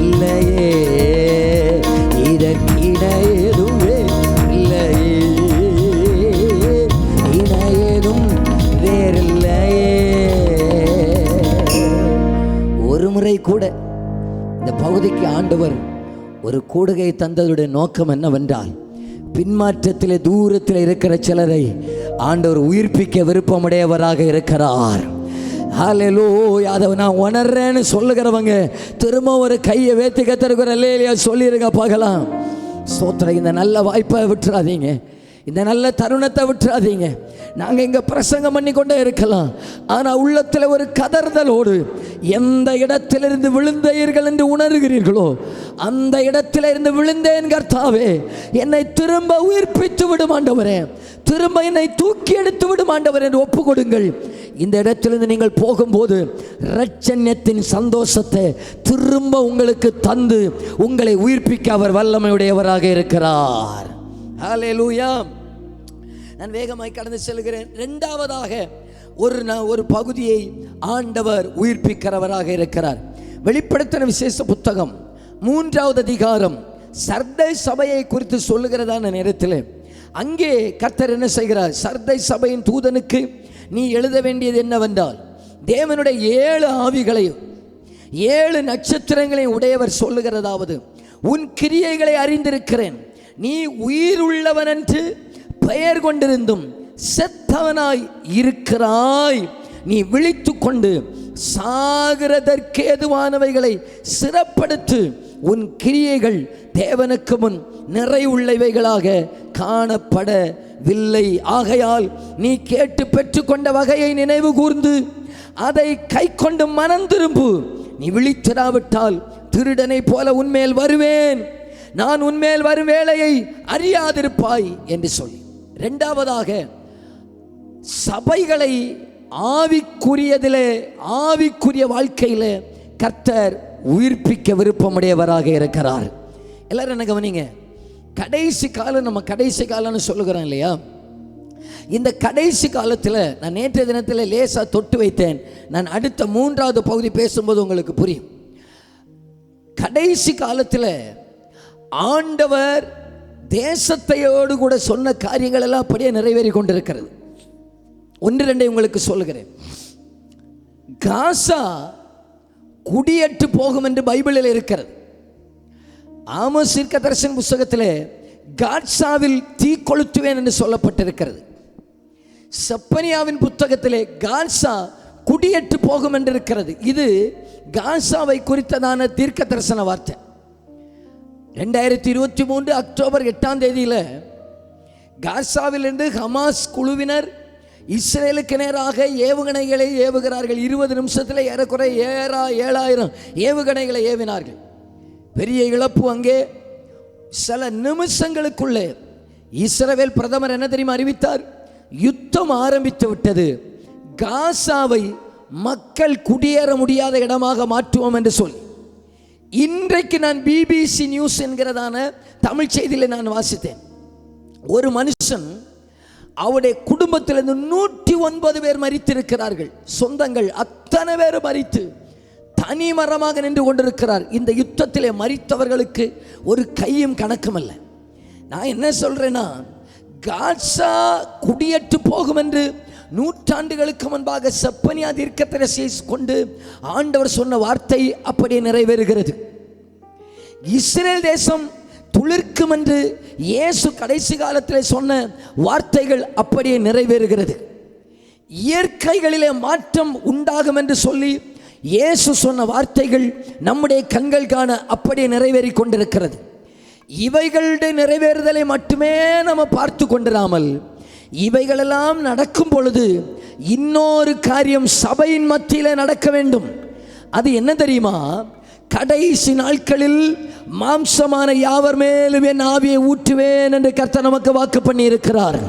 இல்லையே, இதற்கின ஏதுமே இல்லையே, இன ஏதும் வேறில்லையே. ஒரு முறை கூட இந்த பகுதிக்கு ஆண்டவர் ஒரு கூடுகை தந்ததுடைய நோக்கம் என்னவென்றால், பின்மாற்றத்திலே தூரத்தில் இருக்கிற சிலரை ஆண்டவர் உயிர்ப்பிக்க விருப்பமுடையவராக இருக்கிறார். ஹல்லேலூயா. அதை நான் உணர்றேன்னு சொல்லுகிறவங்க திரும்ப ஒரு கையை வேத்தி கத்தருக்கிற அல்லேலூயா சொல்லிருங்க பார்க்கலாம். ஸ்தோத்திரம். இந்த நல்ல வாய்ப்பை விட்டுறாதீங்க, இந்த நல்ல தருணத்தை விட்டுறாதீங்க. நாங்கள் இங்கே பிரசங்கம் பண்ணி கொண்டே இருக்கலாம், ஆனால் உள்ளத்தில் ஒரு கதறுதலோடு எந்த இடத்திலிருந்து விழுந்தீர்கள் என்று உணர்கிறீர்களோ அந்த இடத்திலிருந்து விழுந்தேன் கர்த்தாவே, என்னை திரும்ப உயிர்ப்பித்து விடும் ஆண்டவரே, திரும்ப என்னை தூக்கி எடுத்து விடும் ஆண்டவரே என்று ஒப்பு கொடுங்கள். இந்த இடத்திலிருந்து நீங்கள் போகும்போது இரட்சண்யத்தின் சந்தோஷத்தை திரும்ப உங்களுக்கு தந்து உங்களை உயிர்ப்பிக்க அவர் வல்லமையுடையவராக இருக்கிறார். ஹல்லேலூயா. நான் வேகமாய் கடந்து செல்கிறேன். இரண்டாவதாக ஒரு பகுதியை ஆண்டவர் உயிர்ப்பிக்கிறவராக இருக்கிறார். வெளிப்படுத்தின விசேஷ புத்தகம் 3வது அதிகாரம் சர்தை சபையை குறித்து சொல்லுகிறதான நேரத்தில் அங்கே கர்த்தர் என்ன செய்கிறார்? சர்தை சபையின் தூதனுக்கு நீ எழுத வேண்டியது என்னவென்றால், தேவனுடைய 7 ஆவிகளையும் 7 நட்சத்திரங்களையும் உடையவர் சொல்லுகிறதாவது, உன் கிரியைகளை அறிந்திருக்கிறேன், நீ உயிர் உள்ளவன் என்று பெயர் கொண்டிருந்தும் செத்தவனாய் இருக்கிறாய். நீ விழித்து கொண்டு சாகிறதற்கேதுவானவைகளை சிறப்படுத்து, உன் கிரியைகள் தேவனுக்கு முன் நிறைவுள்ளவைகளாக காணப்படவில்லை. ஆகையால் நீ கேட்டு பெற்றுக்கொண்ட வகையை நினைவு கூர்ந்து அதை கை கொண்டு மனம் திரும்பு. நீ விழித்திராவிட்டால் திருடனை போல உன்மேல் வருவேன், நான் உன்மேல் வரும் வேளையை அறியாதிருப்பாய் என்று சொல்லி, இரண்டாவதாக சபைகளை ஆவிக்குரியதிலே ஆவிக்குரிய வாழ்க்கையில் கர்த்தர் உயிர்ப்பிக்க விருப்பமுடையவராக இருக்கிறார். எல்லாரும் என்ன கவனிங்க, கடைசி காலம், நம்ம கடைசி காலம்னு சொல்லுகிறோம் இல்லையா? இந்த கடைசி காலத்தில் நான் நேற்றைய தினத்தில் லேசாக தொட்டு வைத்தேன். நான் அடுத்த 3வது பகுதி பேசும்போது உங்களுக்கு புரியும். கடைசி காலத்தில் ஆண்டவர் தேசத்தையோடு கூட சொன்ன காரியங்கள் எல்லாம் அப்படியே நிறைவேறி கொண்டிருக்கிறது. 1-2 உங்களுக்கு சொல்லுகிறேன். காசா குடியேற்று போகும் என்று பைபிளில் இருக்கிறது. ஆமோஸ் தீர்க்கதரிசன புத்தகத்தில் காட்சாவில் தீ கொளுத்துவேன் என்று சொல்லப்பட்டிருக்கிறது. செப்பனியாவின் புத்தகத்திலே காசா குடியேற்று போகும் என்று இருக்கிறது. இது காசாவை குறித்ததான தீர்க்க தரிசன வார்த்தை. 2023 அக்டோபர் 8ஆம் தேதியில் காசாவிலிருந்து ஹமாஸ் குழுவினர் இஸ்ரேலுக்கு நேராக ஏவுகணைகளை ஏவுகிறார்கள். 20 நிமிஷத்தில் ஏறக்குறைய 7000 ஏவுகணைகளை ஏவினார்கள். பெரிய இழப்பு. அங்கே சில நிமிஷங்களுக்குள்ளே இஸ்ரவேல் பிரதமர் என்ன தெரியுமா அறிவித்தார்? யுத்தம் ஆரம்பித்து விட்டது, காசாவை மக்கள் குடியேற முடியாத இடமாக மாற்றுவோம் என்று சொல்லி. இன்றைக்கு நான் பிபிசி நியூஸ் என்கிறதான தமிழ் செய்தியில் நான் வாசித்தேன். ஒரு மனுஷன், அவருடைய குடும்பத்திலிருந்து 109 பேர் மரித்திருக்கிறார்கள். சொந்தங்கள் அத்தனை பேர் மரித்து தனி மரமாக நின்று கொண்டிருக்கிறார். இந்த யுத்தத்திலே மரித்தவர்களுக்கு ஒரு கையும் கணக்கும் அல்ல. நான் என்ன சொல்றேன்னா, காசா குடியேற்று போகும் என்று நூற்றாண்டுகளுக்கு முன்பாக செப்பனியா தீர்க்கதரிசியை கொண்டு ஆண்டவர் சொன்ன வார்த்தை அப்படியே நிறைவேறுகிறது. இஸ்ரேல் தேசம் துளிர்க்கும் என்று இயேசு கடைசி காலத்தில் சொன்ன வார்த்தைகள் அப்படியே நிறைவேறுகிறது. இயற்கைகளிலே மாற்றம் உண்டாகும் என்று சொல்லி இயேசு சொன்ன வார்த்தைகள் நம்முடைய கண்கள் காண அப்படியே நிறைவேறி கொண்டிருக்கிறது. இவைகளுடைய நிறைவேறுதலை மட்டுமே நம்ம பார்த்து கொண்டிராமல், இவைகளெல்லாம் நடக்கும் பொழுது இன்னொரு காரியம் சபையின் மத்தியில் நடக்க வேண்டும். அது என்ன தெரியுமா? கடைசி நாட்களில் மாம்சமான யாவர் மேலும் என் ஆவியை ஊற்றுவேன் என்று கர்த்தர் நமக்கு வாக்கு பண்ணி இருக்கிறார்.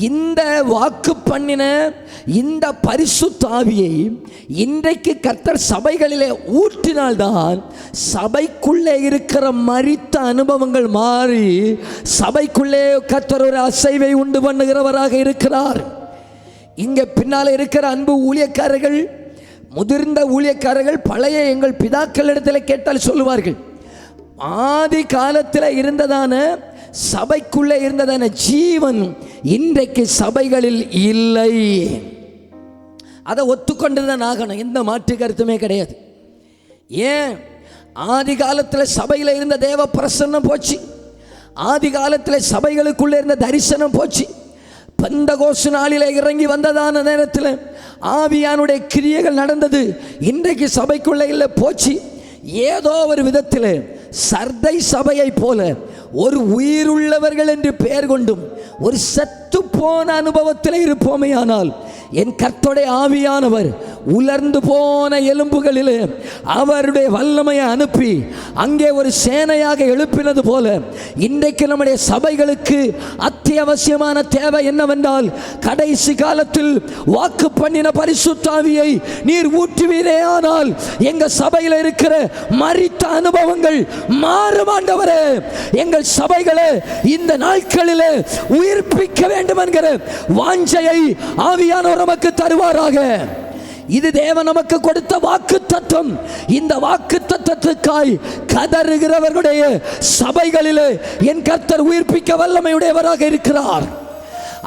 இந்த வாக்கு பண்ணின இந்த பரிசுத்த ஆவியை இன்றைக்கு கர்த்தர் சபைகளிலே ஊற்றினால்தான் சபைக்குள்ளே இருக்கிற மரித்த அனுபவங்கள் மாறி சபைக்குள்ளே கர்த்தர் ஒரு அசைவை உண்டு பண்ணுகிறவராக இருக்கிறார். இங்கே பின்னால் இருக்கிற அன்பு ஊழியக்காரர்கள், முதிர்ந்த ஊழியக்காரர்கள் பழைய எங்கள் பிதாக்களிடத்தில் கேட்டால் சொல்லுவார்கள், ஆதி காலத்தில் இருந்ததான சபைக்குள்ளே இருந்ததான ஜீவன் இன்றைக்கு சபைகளில் இல்லை. அதை ஒத்துக்கொண்டுதான் ஆகணும், எந்த மாற்று கருத்துமே கிடையாது. ஏன்? ஆதி காலத்தில் சபையில் இருந்த தேவ பிரசன்னம் போச்சு, ஆதி காலத்தில் சபைகளுக்குள்ளே இருந்த தரிசனம் போச்சு. பெந்தகோஸ்து நாளிலே இறங்கி வந்ததான நேரத்தில் ஆவியானுடைய கிரியைகள் நடந்தது. இன்றைக்கு சபைக்குள்ளே இல்லை, போச்சு. ஏதோ ஒரு விதத்தில் சர்தை சபையை போல ஒரு உயிருள்ளவர்கள் என்று பெயர் கொண்டும் ஒரு செத்து போன அனுபவத்தில் இருப்போமே. ஆனால் என் கர்த்தருடைய ஆவியானவர் உலர்ந்து போன எலும்புகளில் அவருடைய வல்லமையை அனுப்பி அங்கே ஒரு சேனையாக எழுப்பினது போல இன்றைக்கு நம்முடைய சபைகளுக்கு அத்தியாவசியமான தேவை என்னவென்றால், கடைசி காலத்தில் வாக்கு பண்ணின பரிசுத்த ஆவியை நீர் ஊற்றுவீரே, ஆனால் எங்கள் சபையில் இருக்கிற மரித்த அனுபவங்கள் மாறும் ஆண்டவரே. எங்கள் சபைகளை இந்த நாட்களில் உயிர்ப்பிக்க வேண்டும் என்கிற வாஞ்சையை ஆவியானவர் நமக்கு தருவாராக. இது தேவன் நமக்கு கொடுத்த வாக்கு தத்துவம். இந்த வாக்கு தத்துவத்துக்காய் கதறுகிறவர்களுடைய சபைகளிலே என் கர்த்தர் உயிர்ப்பிக்க வல்லமையுடையவராக இருக்கிறார்.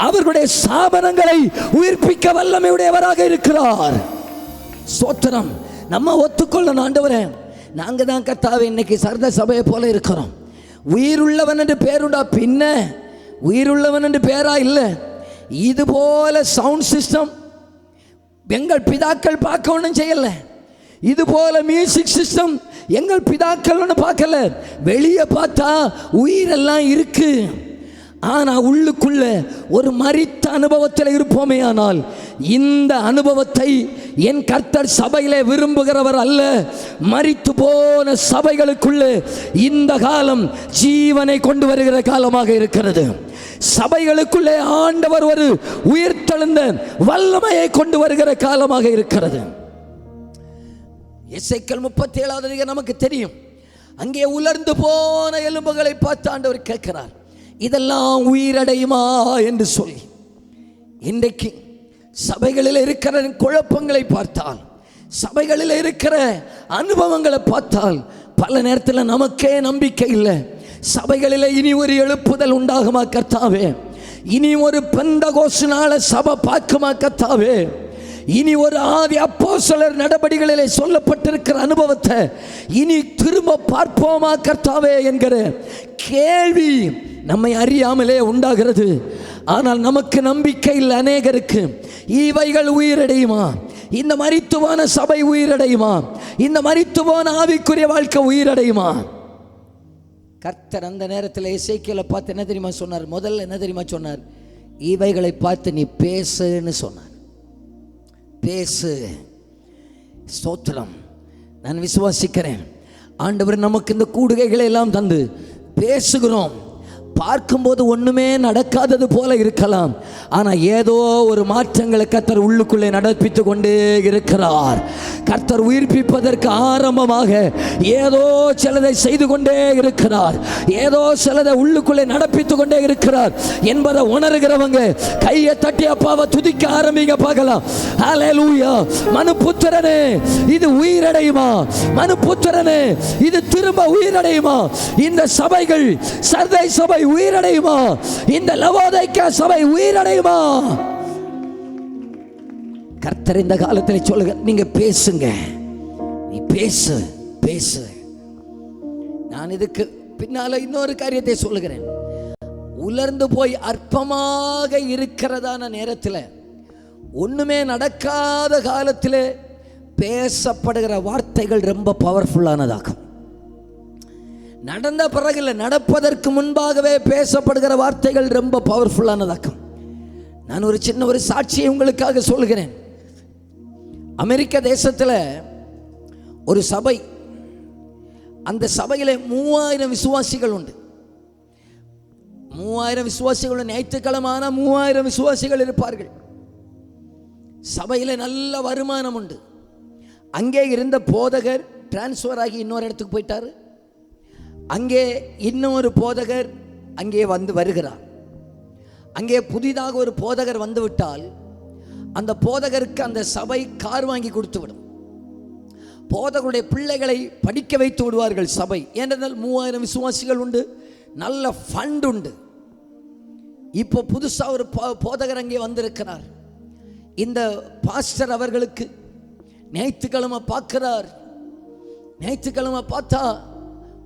அவர்களுடைய சாபனங்களை உயிர்ப்பிக்க வல்லமையுடையவராக இருக்கிறார். ஸ்தோத்திரம். நம்ம ஒத்துக்கொள்ளணும், ஆண்டவரே நாங்க தான் கர்த்தாவே இன்னைக்கு சர்த சபையை போல இருக்கிறோம். உயிருள்ளவன் என்று பேருண்டா? பின்ன உயிருள்ளவன் என்று பேரா இல்லை. இது போல சவுண்ட் சிஸ்டம் எங்கள் பிதாக்கள் பார்க்க ஒன்றும் செய்யல. இது போல மியூசிக் சிஸ்டம் எங்கள் பிதாக்கள் ஒன்று பார்க்கல. வெளியே பார்த்தா உயிரெல்லாம் இருக்கு, ஆனால் உள்ளுக்குள்ள ஒரு மரித்த அனுபவத்தில் இருப்போமே. ஆனால் இந்த அனுபவத்தை என் கர்த்தர் சபையிலே விரும்புகிறவர் அல்ல. மரித்து போன சபைகளுக்குள்ள இந்த காலம் ஜீவனை கொண்டு வருகிற காலமாக இருக்கிறது. சபைகளுக்குள்ளே ஆண்டவர் ஒரு உயிர்த்தெழுந்த வல்லமையை கொண்டு வருகிற காலமாக இருக்கிறது. எசேக்கியேல் 37 நமக்கு தெரியும். அங்கே உலர்ந்து போன எலும்புகளை பார்த்து ஆண்டவர் கேட்கிறார், இதெல்லாம் உயிரடையுமா என்று சொல்லி. இன்றைக்கு சபைகளில் இருக்கிற குழப்பங்களை பார்த்தால், சபைகளில் இருக்கிற அனுபவங்களை பார்த்தால் பல நேரத்தில் நமக்கே நம்பிக்கை இல்லை. சபைகளில் இனி ஒரு எழுப்புதல் உண்டாகுமா கர்த்தாவே? இனி ஒரு பெந்தகோஸ்து நாள சபை பார்க்குமா கர்த்தாவே? இனி ஒரு ஆதி அப்போஸ்தலர் நடபடிகளிலே சொல்லப்பட்டிருக்கிற அனுபவத்தை இனி திரும்ப பார்ப்போமா கர்த்தாவே என்கிற கேள்வி நம்மை அறியாமலே உண்டாகிறது. ஆனால் நமக்கு நம்பிக்கை இல்லை. அநேகருக்கு இவைகள் உயிரடையுமா? இந்த மரித்துவான சபை உயிரடையுமா? இந்த மரித்துவான ஆவிக்குரிய வாழ்க்கை உயிரடையுமா? கர்த்தர் அந்த நேரத்தில் எசேக்கியேலை பார்த்து என்ன தெரியுமா சொன்னார்? முதல்ல என்ன தெரியுமா சொன்னார்? இவைகளை பார்த்து நீ பேசுன்னு சொன்னார். பேசு. ஸ்தோத்திரம். நான் விசுவாசிக்கிறேன், ஆண்டவர் நமக்கு இந்த கூடுகைகளை எல்லாம் தந்து பேசுகிறோம். பார்க்கும்போது ஒன்றுமே நடக்காதது போல இருக்கலாம். ஆனால் ஏதோ ஒரு மாற்றங்களை கர்த்தர் உள்ளுக்குள்ளே நடப்பித்து கொண்டே இருக்கிறார். கர்த்தர் உயிர்ப்பிப்பதற்கு ஆரம்பமாக ஏதோ சிலதை செய்து கொண்டே இருக்கிறார். ஏதோ சிலதை உள்ளுக்குள்ளே நடப்பித்து கொண்டே இருக்கிறார் என்பதை உணர்கிறவங்க கையை தட்டி அப்பாவை துதிக்க ஆரம்பிங்க பார்க்கலாம். ஹல்லேலூயா. மனுபுத்திரனே, இது உயிரடையுமா? மனுபுத்திரனே, இது திரும்ப உயிரடையுமா? இந்த சபைகள், சர்தை சபை உயிரடையுமா? இந்த லவோதிக்கேயா சபை உயிரடையுமா? கர்த்தர் இந்த காலத்தில் சொல்லுங்க, நீங்க பேசுங்க, நீ பேசு பேசு. நான் இதுக்கு பின்னால இன்னொரு காரியத்தை சொல்லுகிறேன். உலர்ந்து போய் அற்பமாக இருக்கிறதான நேரத்தில், ஒண்ணுமே நடக்காத காலத்தில் பேசப்படுகிற வார்த்தைகள் ரொம்ப பவர்ஃபுல்லானதாகும். நடந்த பிறகு இல்லை, நடப்பதற்கு முன்பாகவே பேசப்படுகிற வார்த்தைகள் ரொம்ப பவர்ஃபுல்லானதாக்கும். நான் ஒரு சின்ன ஒரு சாட்சியை உங்களுக்காக சொல்கிறேன். அமெரிக்க தேசத்தில் ஒரு சபை, அந்த சபையில் 3000 விசுவாசிகள் உண்டு. 3000 விசுவாசிகள், ஞாயிற்றுக்கிழமான 3000 விசுவாசிகள் இருப்பார்கள். சபையில் நல்ல வருமானம் உண்டு. அங்கே இருந்த போதகர் டிரான்ஸ்ஃபர் ஆகி இன்னொரு இடத்துக்கு போயிட்டார். அங்கே இன்னொரு போதகர் அங்கே வருகிறார். அங்கே புதிதாக ஒரு போதகர் வந்துவிட்டால் அந்த போதகருக்கு அந்த சபை கார் வாங்கி கொடுத்து விடும். போதகருடைய பிள்ளைகளை படிக்க வைத்து விடுவார்கள் சபை. ஏனென்றால் 3000 விசுவாசிகள் உண்டு, நல்ல ஃபண்ட் உண்டு. இப்போ புதுசாக ஒரு போதகர் அங்கே வந்திருக்கிறார். இந்த பாஸ்டர் அவர்களுக்கு ஞாயிற்றுக்கிழமை பார்க்கிறார். ஞாயிற்றுக்கிழமை பார்த்தா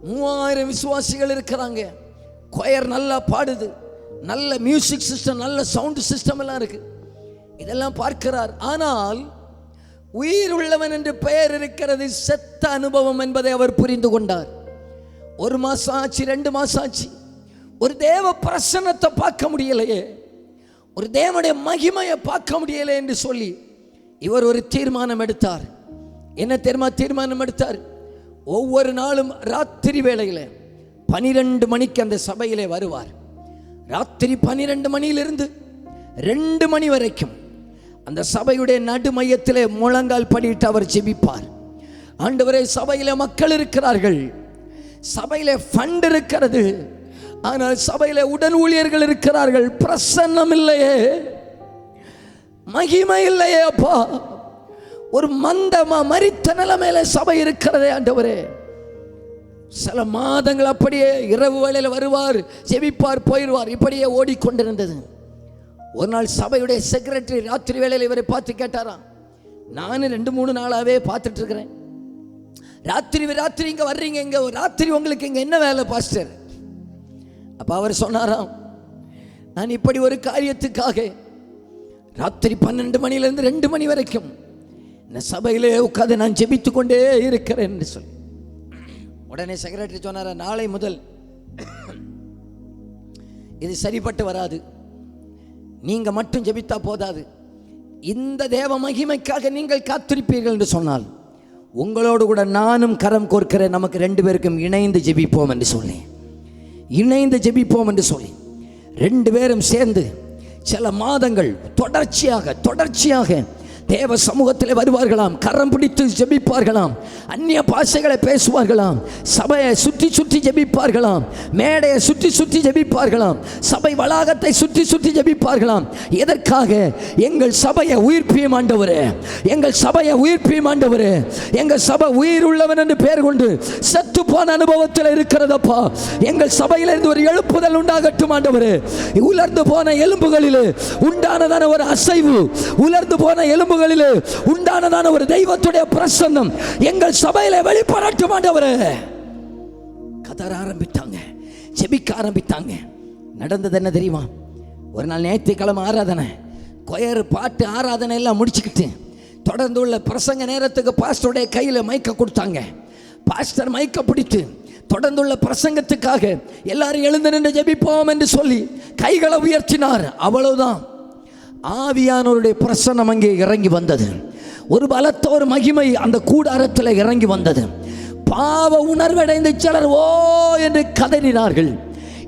3000 விசுவாசிகள் இருக்கிறாங்க. கொயர் நல்லா பாடுது, நல்ல மியூசிக் சிஸ்டம், நல்ல சவுண்ட் சிஸ்டம் எல்லாம் இருக்கு. இதெல்லாம் பார்க்கிறார். ஆனால் உயிர் உள்ளவன் என்று பெயர் இருக்கிறது, செத்த அனுபவம் என்பதை அவர் புரிந்து கொண்டார். 1 மாசம் ஆச்சு, 2 மாசம் ஆச்சு, ஒரு தேவ பிரசன்னத்தை பார்க்க முடியலையே, ஒரு தேவனுடைய மகிமையை பார்க்க முடியலை என்று சொல்லி இவர் ஒரு தீர்மானம் எடுத்தார். என்ன தீர்மானம் எடுத்தார்? ஒவ்வொரு நாளும் ராத்திரி வேளையில் 12 மணிக்கு அந்த சபையிலே வருவார். ராத்திரி 12 மணியிலிருந்து 2 மணி வரைக்கும் அந்த சபையுடைய நடு மையத்திலே முழங்கால் படிட்டு அவர் ஜெபிப்பார். ஆண்டவரே, சபையிலே மக்கள் இருக்கிறார்கள், சபையிலே ஃபண்ட் இருக்கிறது, ஆனால் சபையிலே உடன் ஊழியர்கள் இருக்கிறார்கள், பிரசன்னம் இல்லையே, மகிமை இல்லையே அப்பா. ஒரு மந்தமா மரித்த நிலைமையில சபை இருக்கிறதே ஆண்டவரே. சில மாதங்கள் அப்படியே இரவு வேளையில் வருவார், ஜெபிப்பார், போயிடுவார். இப்படியே ஓடிக்கொண்டிருந்தது. ஒரு நாள் சபையுடைய செக்ரட்டரி ராத்திரி வேளையில் இவரை பார்த்து கேட்டாராம். நானும் 2-3 நாளாவே பார்த்துட்டு இருக்கிறேன், ராத்திரி இங்க வர்றீங்க, இங்க ராத்திரி உங்களுக்கு இங்க என்ன வேலை பாஸ்டர்? அப்ப அவர் சொன்னாராம், நான் இப்படி ஒரு காரியத்துக்காக ராத்திரி 12 மணியிலிருந்து 2 மணி வரைக்கும் இந்த சபையிலே உட்காந்து நான் ஜெபித்து கொண்டே இருக்கிறேன் என்று சொல்லி. உடனே செக்ரட்டரி சொன்னாரா, நாளை முதல் இது சரிப்பட்டு வராது, நீங்க மட்டும் ஜெபித்தா போதாது, இந்த தேவ மகிமைக்காக நீங்கள் காத்திருப்பீர்கள் என்று சொன்னால் உங்களோடு கூட நானும் கரம் கோர்க்கிறேன், நமக்கு 2 பேருக்கும் இணைந்து ஜெபிப்போம் என்று சொல்லி, 2 பேரும் சேர்ந்து சில மாதங்கள் தொடர்ச்சியாக தேவ சமூகத்தில் வருவார்களாம், கரம் பிடித்து ஜெபிப்பார்களாம், அந்நிய பாஷைகளை பேசுவார்களாம், சபையை சுற்றி ஜெபிப்பார்களாம், மேடையை சுற்றி ஜெபிப்பார்களாம், சபை வளாகத்தை சுற்றி ஜெபிப்பார்களாம். எதற்காக? எங்கள் சபையை உயிர்ப்பியும் ஆண்டவரே, எங்கள் சபையை உயிர்ப்பியும் ஆண்டவரே, எங்கள் சபை உயிர் உள்ளவன் என்று பெயர் கொண்டு செத்து போன அனுபவத்தில் இருக்கிறதப்பா. எங்கள் சபையிலிருந்து ஒரு எழுப்புதல் உண்டாகட்டும் ஆண்டவரே. உலர்ந்து போன எலும்புகளிலே உண்டானதான ஒரு அசைவு, உலர்ந்து போன எலும்புகளிலே உண்டானதான ஒரு தெய்வத்துடைய பிரசன்னம் எங்கள் சபையிலே வெளிப்படட்டும் ஆண்டவரே. கதற ஆரம்பித்தாங்க, ஜெபிக்க ஆரம்பித்தாங்க. நடந்தது என்ன தெரியுமா? ஒரு நாள் ஞாயிற்றுக்கிழமை ஆராதனை, கொயர் பாட்டு ஆராதனை எல்லாம் முடிச்சுக்கிட்டு தொடர்ந்து உள்ள பிரசங்க நேரத்துக்கு பாஸ்டருடைய கையில் மைக்க கொடுத்தாங்க. பாஸ்டர் மைக்க பிடித்து தொடர்ந்துள்ள பிரசங்கத்துக்காக எல்லாரும் எழுந்து நின்று ஜெபிப்போம் என்று சொல்லி கைகளை உயர்த்தினார். அவ்வளவுதான், ஆவியானவருடைய பிரசன்னம் அங்கே இறங்கி வந்தது. ஒரு பலத்த ஒரு மகிமை அந்த கூடாரத்தில் இறங்கி வந்தது. பாவ உணர்வடைந்து சிலர் ஓ என்று கதறினார்கள்.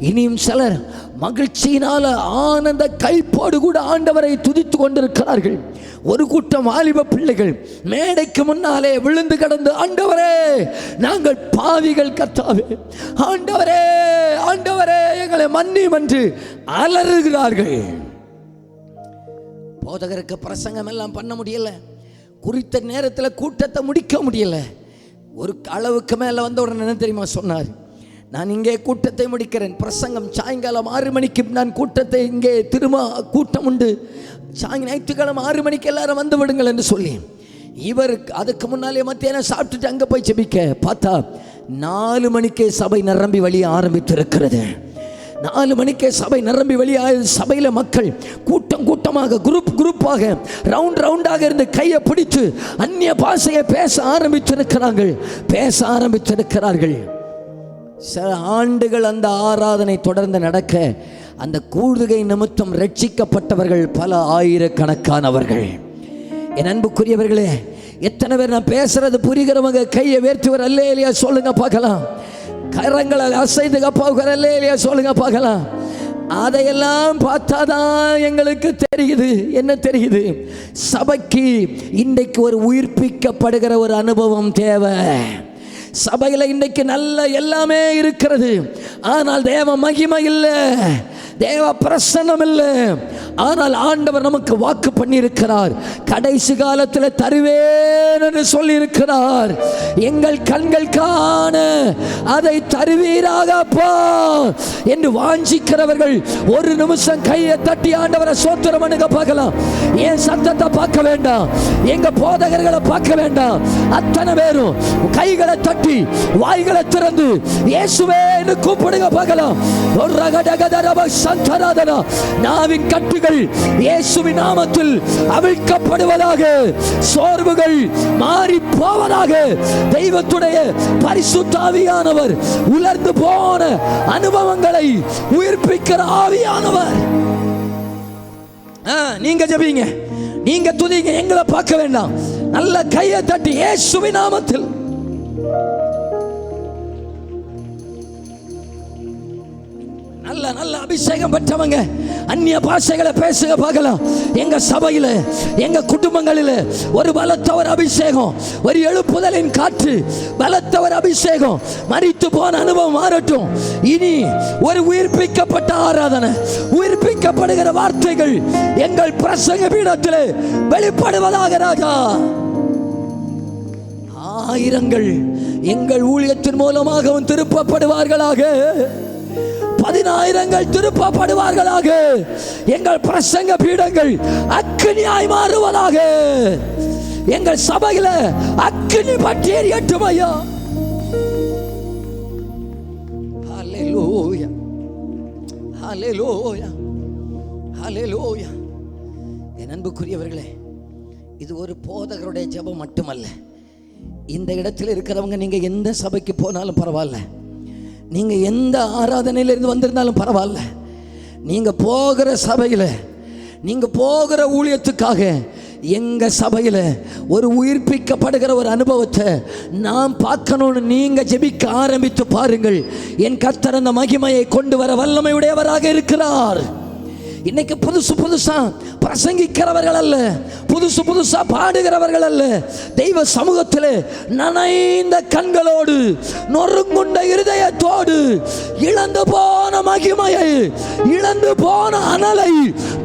இனியும் சிலர் மகிழ்ச்சியினால ஆனந்த கைப்போடு கூட ஆண்டவரை துதித்து கொண்டிருக்கிறார்கள். ஒரு கூட்டம் வாலிப பிள்ளைகள் மேடைக்கு முன்னாலே விழுந்து கிடந்து, ஆண்டவரே நாங்கள் பாவிகள் கர்த்தாவே, ஆண்டவரே ஆண்டவரே எங்களை மன்னியும் என்று அலறுகிறார்கள். போதகருக்கு பிரசங்கம் எல்லாம் பண்ண முடியல, குறித்த நேரத்தில் கூட்டத்தை முடிக்க முடியல. ஒரு அளவுக்கு மேலே வந்த உடனே என்ன தெரியுமா சொன்னார்? நான் இங்கே கூட்டத்தை முடிக்கிறேன், பிரசங்கம் சாயங்காலம் 6 மணிக்கு நான் கூட்டத்தை இங்கே திரும்ப கூட்டம் உண்டு, ஞாயிற்றுக்கிழமை 6 மணிக்கு எல்லாரும் வந்து விடுங்கள் என்று சொல்லி, இவர் அதுக்கு முன்னாலே மத்தியானம் சாப்பிட்டுட்டு அங்கே போய் ஜெபிக்க பார்த்தா 4 மணிக்கே சபை நிரம்பி வழிய ஆரம்பித்திருக்கிறது. 4 மணிக்கே சபை நிரம்பி வெளியாக, சபையில் மக்கள் கூட்டம் கூட்டமாக குரூப்பாக ரவுண்டாக இருந்து கையை பிடித்து அந்நிய பாஷையை பேச ஆரம்பித்திருக்கிறார்கள். சில ஆண்டுகள் அந்த ஆராதனை தொடர்ந்து நடக்க அந்த கூடுகை நிமித்தம் ரட்சிக்கப்பட்டவர்கள் பல ஆயிரக்கணக்கானவர்கள். என் அன்புக்குரியவர்களே, எத்தனை பேர் நான் பேசுறது புரிகிறவங்க கையை வேர்த்துவர் அல்லேலியா சொல்லுங்க பார்க்கலாம். கரங்களை அசைந்து கப்பாவுக்கு அல்லேலியா சொல்லுங்க பார்க்கலாம். அதையெல்லாம் பார்த்தாதான் எங்களுக்கு தெரியுது, என்ன தெரியுது? சபைக்கு இன்றைக்கு ஒரு உயிர்ப்பிக்கப்படுகிற ஒரு அனுபவம் தேவை. சபையில் இன்றைக்கு நல்ல எல்லாமே இருக்கிறது, ஆனால் தேவ மகிமை இல்லை, தேவ பிரசன்னம் இல்லை. ஆனால் ஆண்டவர் நமக்கு வாக்கு பண்ணியிருக்கிறார், கடைசி காலத்தில் தருவேன் என்று சொல்லியிருக்கிறார். எங்கள் கண்கள் காண அதை தருவீராகப்பா என்று வாஞ்சிக்கிறவர்கள் ஒரு நிமிஷம் கையை தட்டி ஆண்டவரை சோத்திரம் பண்ணுங்க பார்க்கலாம். என் சத்தத்தை பார்க்க வேண்டாம், எங்க போதகர்களை பார்க்க வேண்டாம், அத்தனை பேரும் கைகளை தட்டி வாய்களை திறந்து இயேசுவே என்று கூப்பிடுங்க பார்க்கலாம். நாவின் கட்டுகள் இயேசுவின் நாமத்தில் அவிழ்க்கப்படுவதாக, சோர்வுகள் மாறி போவதாக. தெய்வத்துடைய பரிசுத்த ஆவியானவர் உலர்ந்து போன அனுபவங்களை உயிர்ப்பிக்கிற ஆவியானவர். நீங்க ஜெபிங்க, நீங்க துதிங்க, எங்களை பார்க்க வேண்டாம். நல்ல கையை தட்டி இயேசுவின் நாமத்தில். நல்ல நல்ல அபிஷேகம் பெற்றவங்க அந்நிய பாஷைகளை பேசுங்க பார்க்கலாம். எங்க சபையில், எங்க குடும்பங்களில் ஒரு பலத்த ஒரு அபிஷேகம், ஒரு எழுப்புதலின் காற்று, பலத்த ஒரு அபிஷேகம், மரித்து போன அனுபவம் மாறட்டும். இனி ஒரு உயிர்ப்பிக்கப்பட்ட ஆராதனை, உயிர்ப்பிக்கப்படுகிற வார்த்தைகள் எங்கள் பிரசங்க பீடத்தில் வெளிப்படுவதாக. ராஜா, ஆயிரங்கள் எங்கள் ஊழியத்தின் மூலமாகவும் திருப்பப்படுவார்களாக, 10,000 திருப்பப்படுவார்களாக. எங்கள் பிரசங்க பீடங்கள் அக்கினியாய் மாறுவதாக. எங்கள் சபையில அக்கினி பற்றி எரியட்டும் ஐயா. ஹல்லேலூயா, ஹல்லேலூயா, ஹல்லேலூயா. என் அன்புக்குரியவர்களே, இது ஒரு போதகருடைய ஜெபம் மட்டுமல்ல. இந்த இடத்தில் இருக்கிறவங்க நீங்க எந்த சபைக்கு போனாலும் பரவாயில்ல, நீங்க எந்த ஆராதனையிலிருந்து வந்திருந்தாலும் பரவாயில்ல, நீங்க போகிற சபையில், நீங்க போகிற ஊழியத்துக்காக எங்க சபையில் ஒரு உயிர்ப்பிக்கப்படுகிற ஒரு அனுபவத்தை நாம் பார்க்கணும்னு நீங்க ஜெபிக்க ஆரம்பித்து பாருங்கள். என் கர்த்தர் அந்த மகிமையை கொண்டு வர வல்லமையுடையவராக இருக்கிறார். இன்னைக்கு புதுசா பிரசங்கிக்கிறவர்கள் அல்ல, புதுசா பாடுகிறவர்கள் அல்ல. தெய்வ சமூகத்தில் நனைந்த கண்களோடு, நொறுங்குண்ட இருதயத்தோடு, இழந்து போன மகிமையை, இழந்து போன அனலை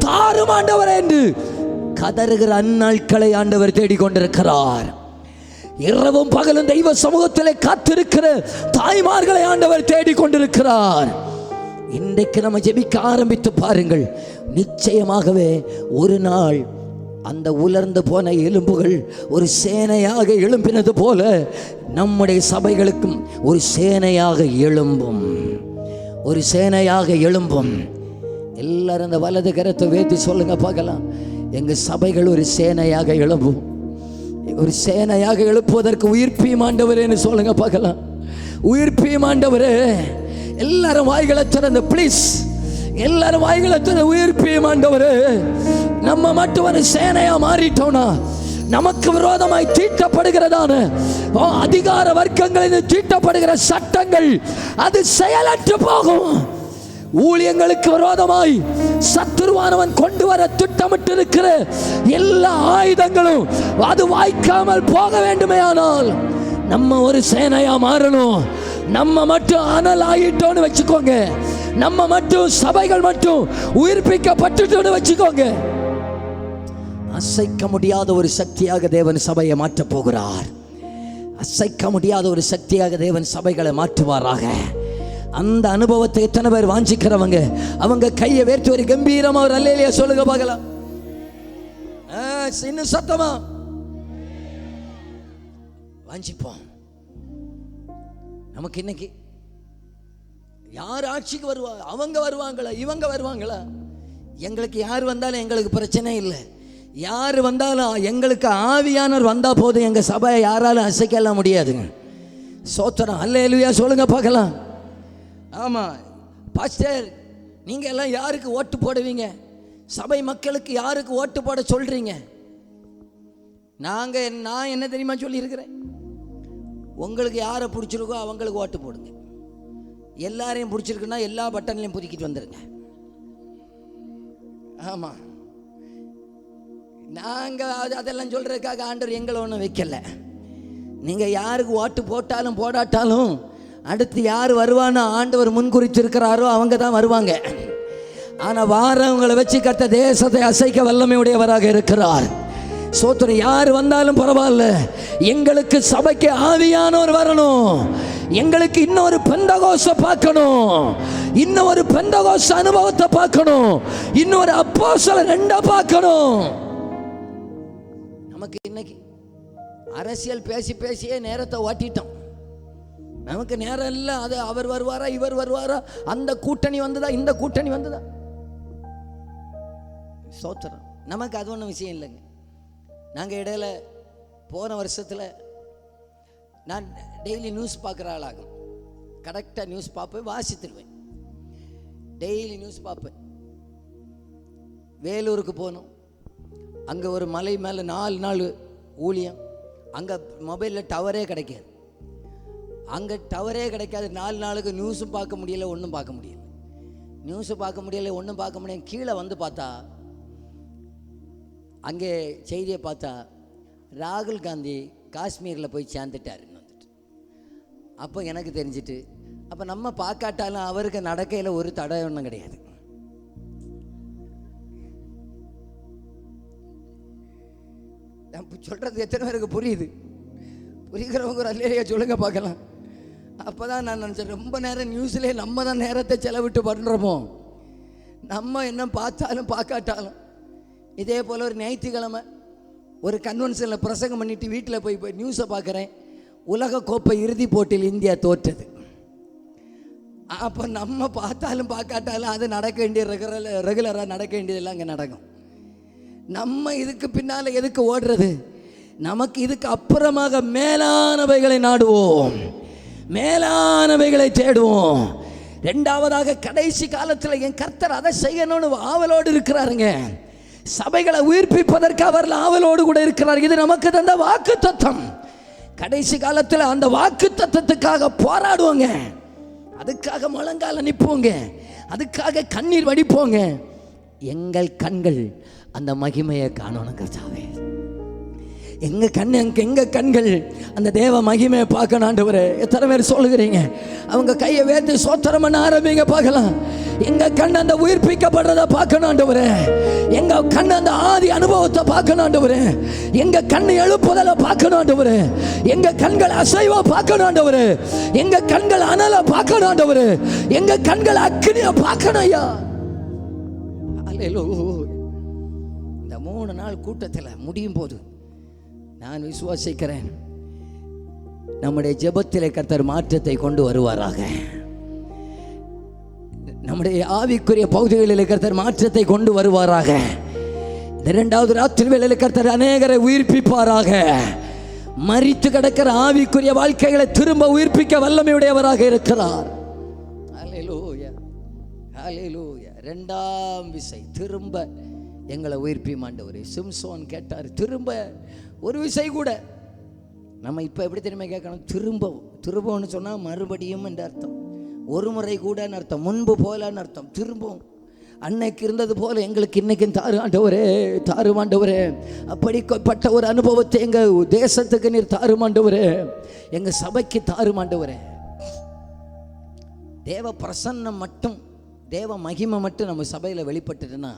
தாரும் ஆண்டவர் என்று கதறுகிற அந்நாட்களை ஆண்டவர் தேடிக்கொண்டிருக்கிறார். இரவும் பகலும் தெய்வ சமூகத்தில் காத்திருக்கிற தாய்மார்களை ஆண்டவர் தேடிக்கொண்டிருக்கிறார். இன்றைக்கு நம்ம ஜெபிக்க ஆரம்பித்து பாருங்கள். நிச்சயமாகவே ஒரு நாள் அந்த உலர்ந்து போன எலும்புகள் ஒரு சேனையாக எழும்பினது போல நம்முடைய சபைகளுக்கும் ஒரு சேனையாக எழும்பும், ஒரு சேனையாக எழும்பும். எல்லாரும் அந்த வலது கரத்தை வேத்தி சொல்லுங்க பார்க்கலாம். எங்க சபைகள் ஒரு சேனையாக எழும்பும். ஒரு சேனையாக எழுப்புவதற்கு உயிர்ப்பியும் ஆண்டவரேன்னு சொல்லுங்க பார்க்கலாம். உயிர்ப்பியும் ஆண்டவரே. எல்லாரும் வாய்களை திறந்து ப்ளீஸ், எல்லாரும் வாய்களை திறந்து உயிர்ப்பியும் ஆண்டவரே. நம்ம மட்டும் ஒரு சேனையா மாறிட்டோம்னா, நமக்கு விரோதமாய் தீட்டப்படுகிறதான அதிகார வர்க்கங்களில் தீட்டப்படுகிற சட்டங்கள் அது செயலற்று போகும். ஊழியங்களுக்கு விரோதமாய் சத்துருவானவன் கொண்டு வர திட்டமிட்டு இருக்கிற எல்லா ஆயுதங்களும் அது வாய்க்காமல் போக வேண்டுமே. ஆனால் நம்ம ஒரு சேனையா மாறணும். நம்ம மட்டும் அனல் ஆயிட்டோன்னு வச்சுக்கோங்க, நம்ம மட்டும் சபைகள் மட்டும் உயிர்ப்பிக்கப்பட்டுட்டோன்னு வச்சுக்கோங்க, அசைக்க முடியாத ஒரு சக்தியாக தேவன் சபையை மாற்றப் போகிறார். அசைக்க முடியாத ஒரு சக்தியாக தேவன் சபைகளை மாற்றுவாராக. அந்த அனுபவத்தை எத்தனை பேர் வாஞ்சிக்கிறவங்க அவங்க கையை வேர்த்து ஒரு கம்பீரமா ஒரு அல்லேலூயா சொல்லுங்க பார்க்கலாம். இன்னும் சத்தமா வாஞ்சிப்போம். நமக்கு இன்னைக்கு யார் ஆட்சிக்கு வருவா? அவங்க வருவாங்களா, இவங்க வருவாங்களா? எங்களுக்கு யார் வந்தாலும் எங்களுக்கு பிரச்சனை இல்லை. யார் வந்தாலும் எங்களுக்கு ஆவியானவர் வந்தா போதும். எங்க சபையை யாராலும் அசைக்கலாம் முடியாதுங்க. சோத்திரம் அல்லேலூயா சொல்லுங்க பார்க்கலாம். ஆமா பாஸ்டர், நீங்க எல்லாம் யாருக்கு ஓட்டு போடுவீங்க? சபை மக்களுக்கு யாருக்கு ஓட்டு போட சொல்றீங்க? நான் என்ன தெரியுமா சொல்லியிருக்கிறேன், உங்களுக்கு யாரை பிடிச்சிருக்கோ அவங்களுக்கு ஓட்டு போடுங்க. எல்லாரையும் பிடிச்சிருக்குன்னா எல்லா பட்டன்லையும் புதுக்கிட்டு வந்துருங்க. ஆமாம், நாங்கள் அதெல்லாம் சொல்கிறதுக்காக ஆண்டவர் எங்களை ஒன்றும் வைக்கல. நீங்கள் யாருக்கு ஓட்டு போட்டாலும் போடாட்டாலும் அடுத்து யார் வருவான்னு ஆண்டவர் முன்குறிச்சிருக்கிறாரோ அவங்க தான் வருவாங்க. ஆனால் வாரவங்களை வச்சு கத்த தேசத்தை அசைக்க வல்லமை உடையவராக இருக்கிறார். சோத்திரம், யார் வந்தாலும் பரவாயில்ல, எங்களுக்கு சபைக்கு ஆவியானவர் வரணும். எங்களுக்கு இன்னொரு பெந்தகோஸ்தை பார்க்கணும், இன்னொரு பெந்தகோஸ் அனுபவத்தை பார்க்கணும், இன்னொரு அப்போஸ்தலர் ரெண்டா பார்க்கணும். நமக்கு இன்னைக்கு அரசியல் பேசி பேசியே நேரத்தை ஓட்டிட்டோம். நமக்கு நேரம் இல்லை. அது அவர் வருவாரா, இவர் வருவாரா, அந்த கூட்டணி வந்ததா, இந்த கூட்டணி வந்ததா. சோத்திரம், நமக்கு அது ஒன்றும் விஷயம் இல்லைங்க. நாங்கள் இடையில போன வருஷத்தில் நான் டெய்லி நியூஸ் பார்க்குற ஆளாகும். கரெக்டாக நியூஸ் பார்ப்பேன், வாசித்துருவேன். டெய்லி நியூஸ் பார்ப்பேன். வேலூருக்கு போனோம். அங்கே ஒரு மலை மேலே 4 நாள் ஊழியம். அங்கே மொபைலில் டவரே கிடைக்காது. அங்கே டவரே கிடைக்காது. 4 நாளுக்கு நியூஸும் பார்க்க முடியல, ஒன்றும் பார்க்க முடியல. நியூஸும் பார்க்க முடியல, ஒன்றும் பார்க்க முடியல. கீழே வந்து பார்த்தா அங்கே செய்தியை பார்த்தா ராகுல் காந்தி காஷ்மீரில் போய் சேர்ந்துட்டாருன்னு வந்துட்டு. அப்போ எனக்கு தெரிஞ்சிட்டு, அப்போ நம்ம பார்க்காட்டாலும் அவருக்கு நடக்கையில் ஒரு தடை ஒன்றும் கிடையாது. நான் சொல்கிறது எத்தனை பேருக்கு புரியுது? புரிகிறவங்க ஒரு அல்லேலூயா சொல்லுங்க பார்க்கலாம். அப்போ தான் நான் நினச்சேன், ரொம்ப நேரம் நியூஸ்லேயே நம்ம தான் நேரத்தை செலவிட்டு பண்ணுறோமோ. நம்ம என்ன பார்த்தாலும் பார்க்காட்டாலும். இதே போல் ஒரு ஞாயிற்றுக்கிழமை ஒரு கன்வென்ஷனில் பிரசங்கம் பண்ணிவிட்டு வீட்டில் போய் நியூஸை பார்க்குறேன். உலகக்கோப்பை இறுதிப் போட்டியில் இந்தியா தோற்றது. அப்போ நம்ம பார்த்தாலும் பார்க்காட்டாலும் அது நடக்க வேண்டிய ரெகுலராக நடக்க வேண்டியதெல்லாம் அங்கே நடக்கும். நம்ம இதுக்கு பின்னால் எதுக்கு ஓடுறது? நமக்கு இதுக்கு அப்புறமாக மேலானவைகளை நாடுவோம், மேலானவைகளை தேடுவோம். ரெண்டாவதாக கடைசி காலத்தில் என் கர்த்தர் அதை செய்யணும்னு ஆவலோடு இருக்கிறாருங்க. சபைகளை உயிர்ப்பிப்பதற்கு அவர் ஆவலோடு கூட இருக்கிறார். இது நமக்கு தந்த வாக்கு தத்தம். கடைசி காலத்தில் அந்த வாக்கு தத்தத்துக்காக போராடுவோங்க, அதுக்காக முழங்கால நிற்போங்க, அதுக்காக கண்ணீர் வடிப்போங்க. எங்கள் கண்கள் அந்த மகிமையை காணணும் கர்த்தாவே. எங்க கண்கள் அந்த தேவ மகிமையை பார்க்கணும் ஆண்டவரே. எத்தனை பேர் சொல்லுகிறீங்க? அவங்க கையை வேர்த்து சோத்திரம் பண்ண ஆரம்பிங்க பார்க்கலாம். எங்க கண் அந்த உயிர்ப்பிக்கப்படுறத பார்க்கணும் ஆண்டவரே. எங்க கண் அந்த ஆதி அனுபவத்தை பார்க்கணும் ஆண்டவரே. எங்க கண் எழுப்புதலை பார்க்கணும் ஆண்டவரே. எங்க கண்கள் அசைவா பார்க்கணும் ஆண்டவரே. எங்க கண்கள் அனலை பார்க்கணும் ஆண்டவரே. எங்க கண்கள் அக்னியை பார்க்கணும் ஐயா. அல்லேலூயா. இந்த 3 நாள் கூட்டத்தில் முடியும் போது நான் விசுவாசிக்கிறேன், நம்முடைய ஜெபத்திலே கர்த்தர் மாற்றத்தை கொண்டு வருவாராக. நம்முடைய ஆவிக்குரிய பகுதிகளில் கர்த்தர் மாற்றத்தை கொண்டு வருவாராக. இந்த 2வது ராத்திரி வேளையில் கர்த்தர் அநேகரை உயிர்ப்பிப்பாராக. மரித்து கிடக்கிற ஆவிக்குரிய வாழ்க்கைகளை திரும்ப உயிர்ப்பிக்க வல்லமையுடையவராக இருக்கிறார். ஹல்லேலூயா, ஹல்லேலூயா. 2ஆம் விசை திரும்ப எங்களை உயிர்ப்பியும் ஆண்டவரே. சிம்சோன் கேட்டார், திரும்ப ஒரு விசை கூட. நம்ம இப்போ எப்படி தெரியுமா கேட்கணும்? திரும்பன்னு சொன்னால் மறுபடியும் என்ற அர்த்தம். ஒரு முறை கூடன்னு அர்த்தம், முன்பு போலன்னு அர்த்தம். திரும்பவும் அன்னைக்கு இருந்தது போல எங்களுக்கு இன்னைக்கும் தாருமாண்டவரே, தாருமாண்டவரே. அப்படிப்பட்ட ஒரு அனுபவத்தை எங்கள் தேசத்துக்கு நீர் தாருமாண்டவரே, எங்கள் சபைக்கு தாருமாண்டவரே. தேவ பிரசன்னம் மட்டும், தேவ மகிமை மட்டும் நம்ம சபையில் வெளிப்பட்டுட்டுன்னா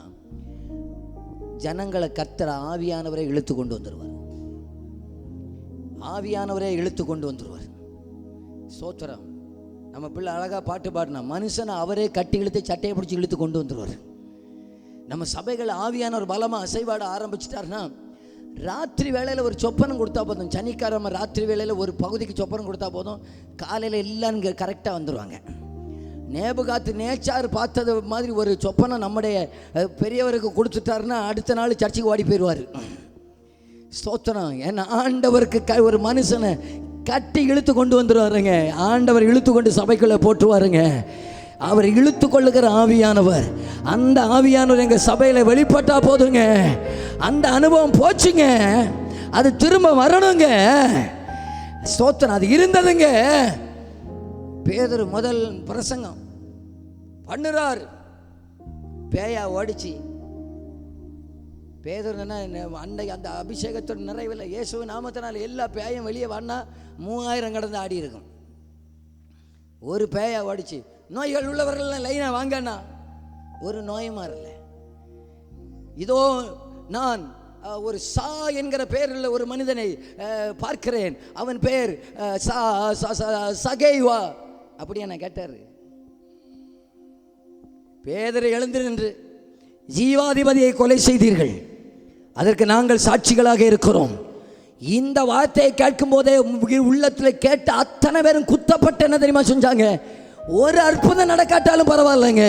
ஜனங்களை கர்த்தர் ஆவியானவரை இழுத்து கொண்டு வந்துடுவார். ஆவியானவரே இழுத்து கொண்டு வந்துடுவார். ஸ்தோத்திரம். நம்ம பிள்ளை அழகாக பாட்டு பாடினா, மனுஷனை அவரே கட்டி இழுத்து சட்டையை பிடிச்சி இழுத்து கொண்டு வந்துடுவார். நம்ம சபைகள் ஆவியானவர் பலமாக அசைவாட ஆரம்பிச்சிட்டாருன்னா, ராத்திரி வேளையில் ஒரு சொப்பனம் கொடுத்தா போதும். சனிக்காரம ராத்திரி வேளையில் ஒரு பகுதிக்கு சொப்பனம் கொடுத்தா போதும், காலையில் எல்லாம் இங்கே கரெக்டாக வந்துடுவாங்க. நேபுகாத்து நேச்சார் பார்த்தது மாதிரி ஒரு சொப்பனை நம்முடைய பெரியவருக்கு கொடுத்துட்டாருன்னா அடுத்த நாள் சர்ச்சைக்கு ஓடி போயிடுவார். ஸ்தோத்திரம். ஏன்னா ஆண்டவருக்கு ஒரு மனுஷனை கட்டி இழுத்து கொண்டு வந்துடுவாருங்க. ஆண்டவர் இழுத்து கொண்டு சபைக்குள்ளே போட்டுருவாருங்க. அவர் இழுத்து கொள்ளுகிற ஆவியானவர், அந்த ஆவியானவர் எங்கள் சபையில் வெளிப்பட்டா போதுங்க. அந்த அனுபவம் போச்சுங்க, அது திரும்ப வரணுங்க. ஸ்தோத்திரம். அது இருந்ததுங்க. பேதுரு முதல் பிரசங்கம் பண்ணுறார், பேயா ஓடிச்சு. பேதுருன்னா அன்னைக்கு அந்த அபிஷேகத்தோட நிறைவில் இயேசுவின் நாமத்தினால் எல்லா பேயும் வெளியே வான்னா 3000 கடந்து ஆடி இருக்கும். ஒரு பேயா ஓடிச்சு. நோய்கள் உள்ளவர்கள் லைனா வாங்கண்ணா, ஒரு நோயும் வரல. இதோ நான் ஒரு சா என்கிற பெயரில் ஒரு மனிதனை பார்க்கிறேன், அவன் பெயர் சகேவா. அப்படியா நான் கேட்டார். பேதரை எழுந்து நின்று, ஜீவாதிபதியை கொலை செய்தீர்கள், அதற்கு நாங்கள் சாட்சிகளாக இருக்கிறோம். இந்த வார்த்தையை கேட்கும் போதே உள்ளத்தில் கேட்ட அத்தனை பேரும் குத்தப்பட்டு என்ன தெரியுமா செஞ்சாங்க? ஒரு அற்புதம் நடக்காட்டாலும் பரவாயில்லைங்க,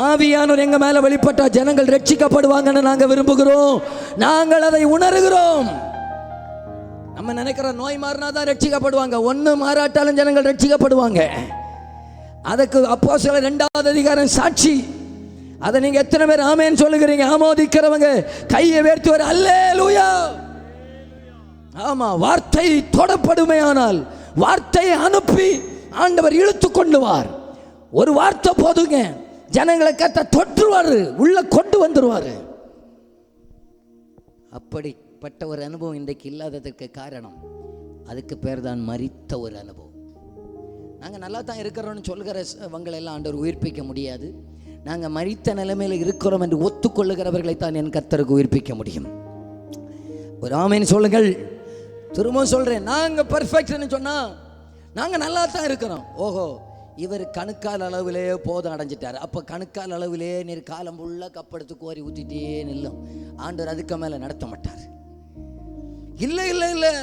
ஆவியானவர் எங்க மேல வெளிப்பட்டா ஜனங்கள் ரட்சிக்கப்படுவாங்கன்னு நாங்கள் விரும்புகிறோம். நாங்கள் அதை உணர்கிறோம். நம்ம நினைக்கிற நோய் மாறினா தான் ரட்சிக்கப்படுவாங்க. ஒன்று மாறாட்டாலும் ஜனங்கள் ரட்சிக்கப்படுவாங்க. அதுக்கு அப்போஸ்தலர் 2வது அதிகாரம் சாட்சி. அதை நீங்க எத்தனை பேர் ஆமேன்னு சொல்லுகிறீங்க? ஆமோதிக்கிறவங்க கையை உயர்த்தி வர அல்லேலூயா. ஆமா, வார்த்தை தொடப்படுமையானால் வார்த்தையை அனுப்பி ஆண்டவர் இழுத்து கொண்டு வார். ஒரு வார்த்தை போதுங்க, ஜனங்களை கத்த தொற்றுவார், உள்ள கொண்டு வந்துருவார். அப்படிப்பட்ட ஒரு அனுபவம் இன்றைக்கு இல்லாததற்கு காரணம், அதுக்கு பேர் தான் மரித்த ஒரு அனுபவம். நாங்கள் நல்லா தான் இருக்கிறோம்னு சொல்கிறவங்களெல்லாம் ஆண்டவர் உயிர்ப்பிக்க முடியாது. நாங்கள் மரித்த நிலைமையில் இருக்கிறோம் என்று ஒத்துக்கொள்ளுகிறவர்களை தான் என் கர்த்தருக்கு உயிர்ப்பிக்க முடியும். ஒரு ஆமேன்னு சொல்லுங்கள். திரும்ப சொல்கிறேன், நாங்கள் பர்ஃபெக்ட்னு சொன்னால் நாங்கள் நல்லா தான் இருக்கிறோம். ஓஹோ, இவர் கணுக்கால் அளவிலேயே போதும் அடைஞ்சிட்டார். அப்போ கணுக்கால் அளவிலேயே நீர் காலம் ஃபுல்லாக கப்படுத்து கோரி ஊற்றிட்டே நில்லும், ஆண்டவர் அதுக்கு மேலே நடத்த மாட்டார். இல்லை இல்லை இல்லை,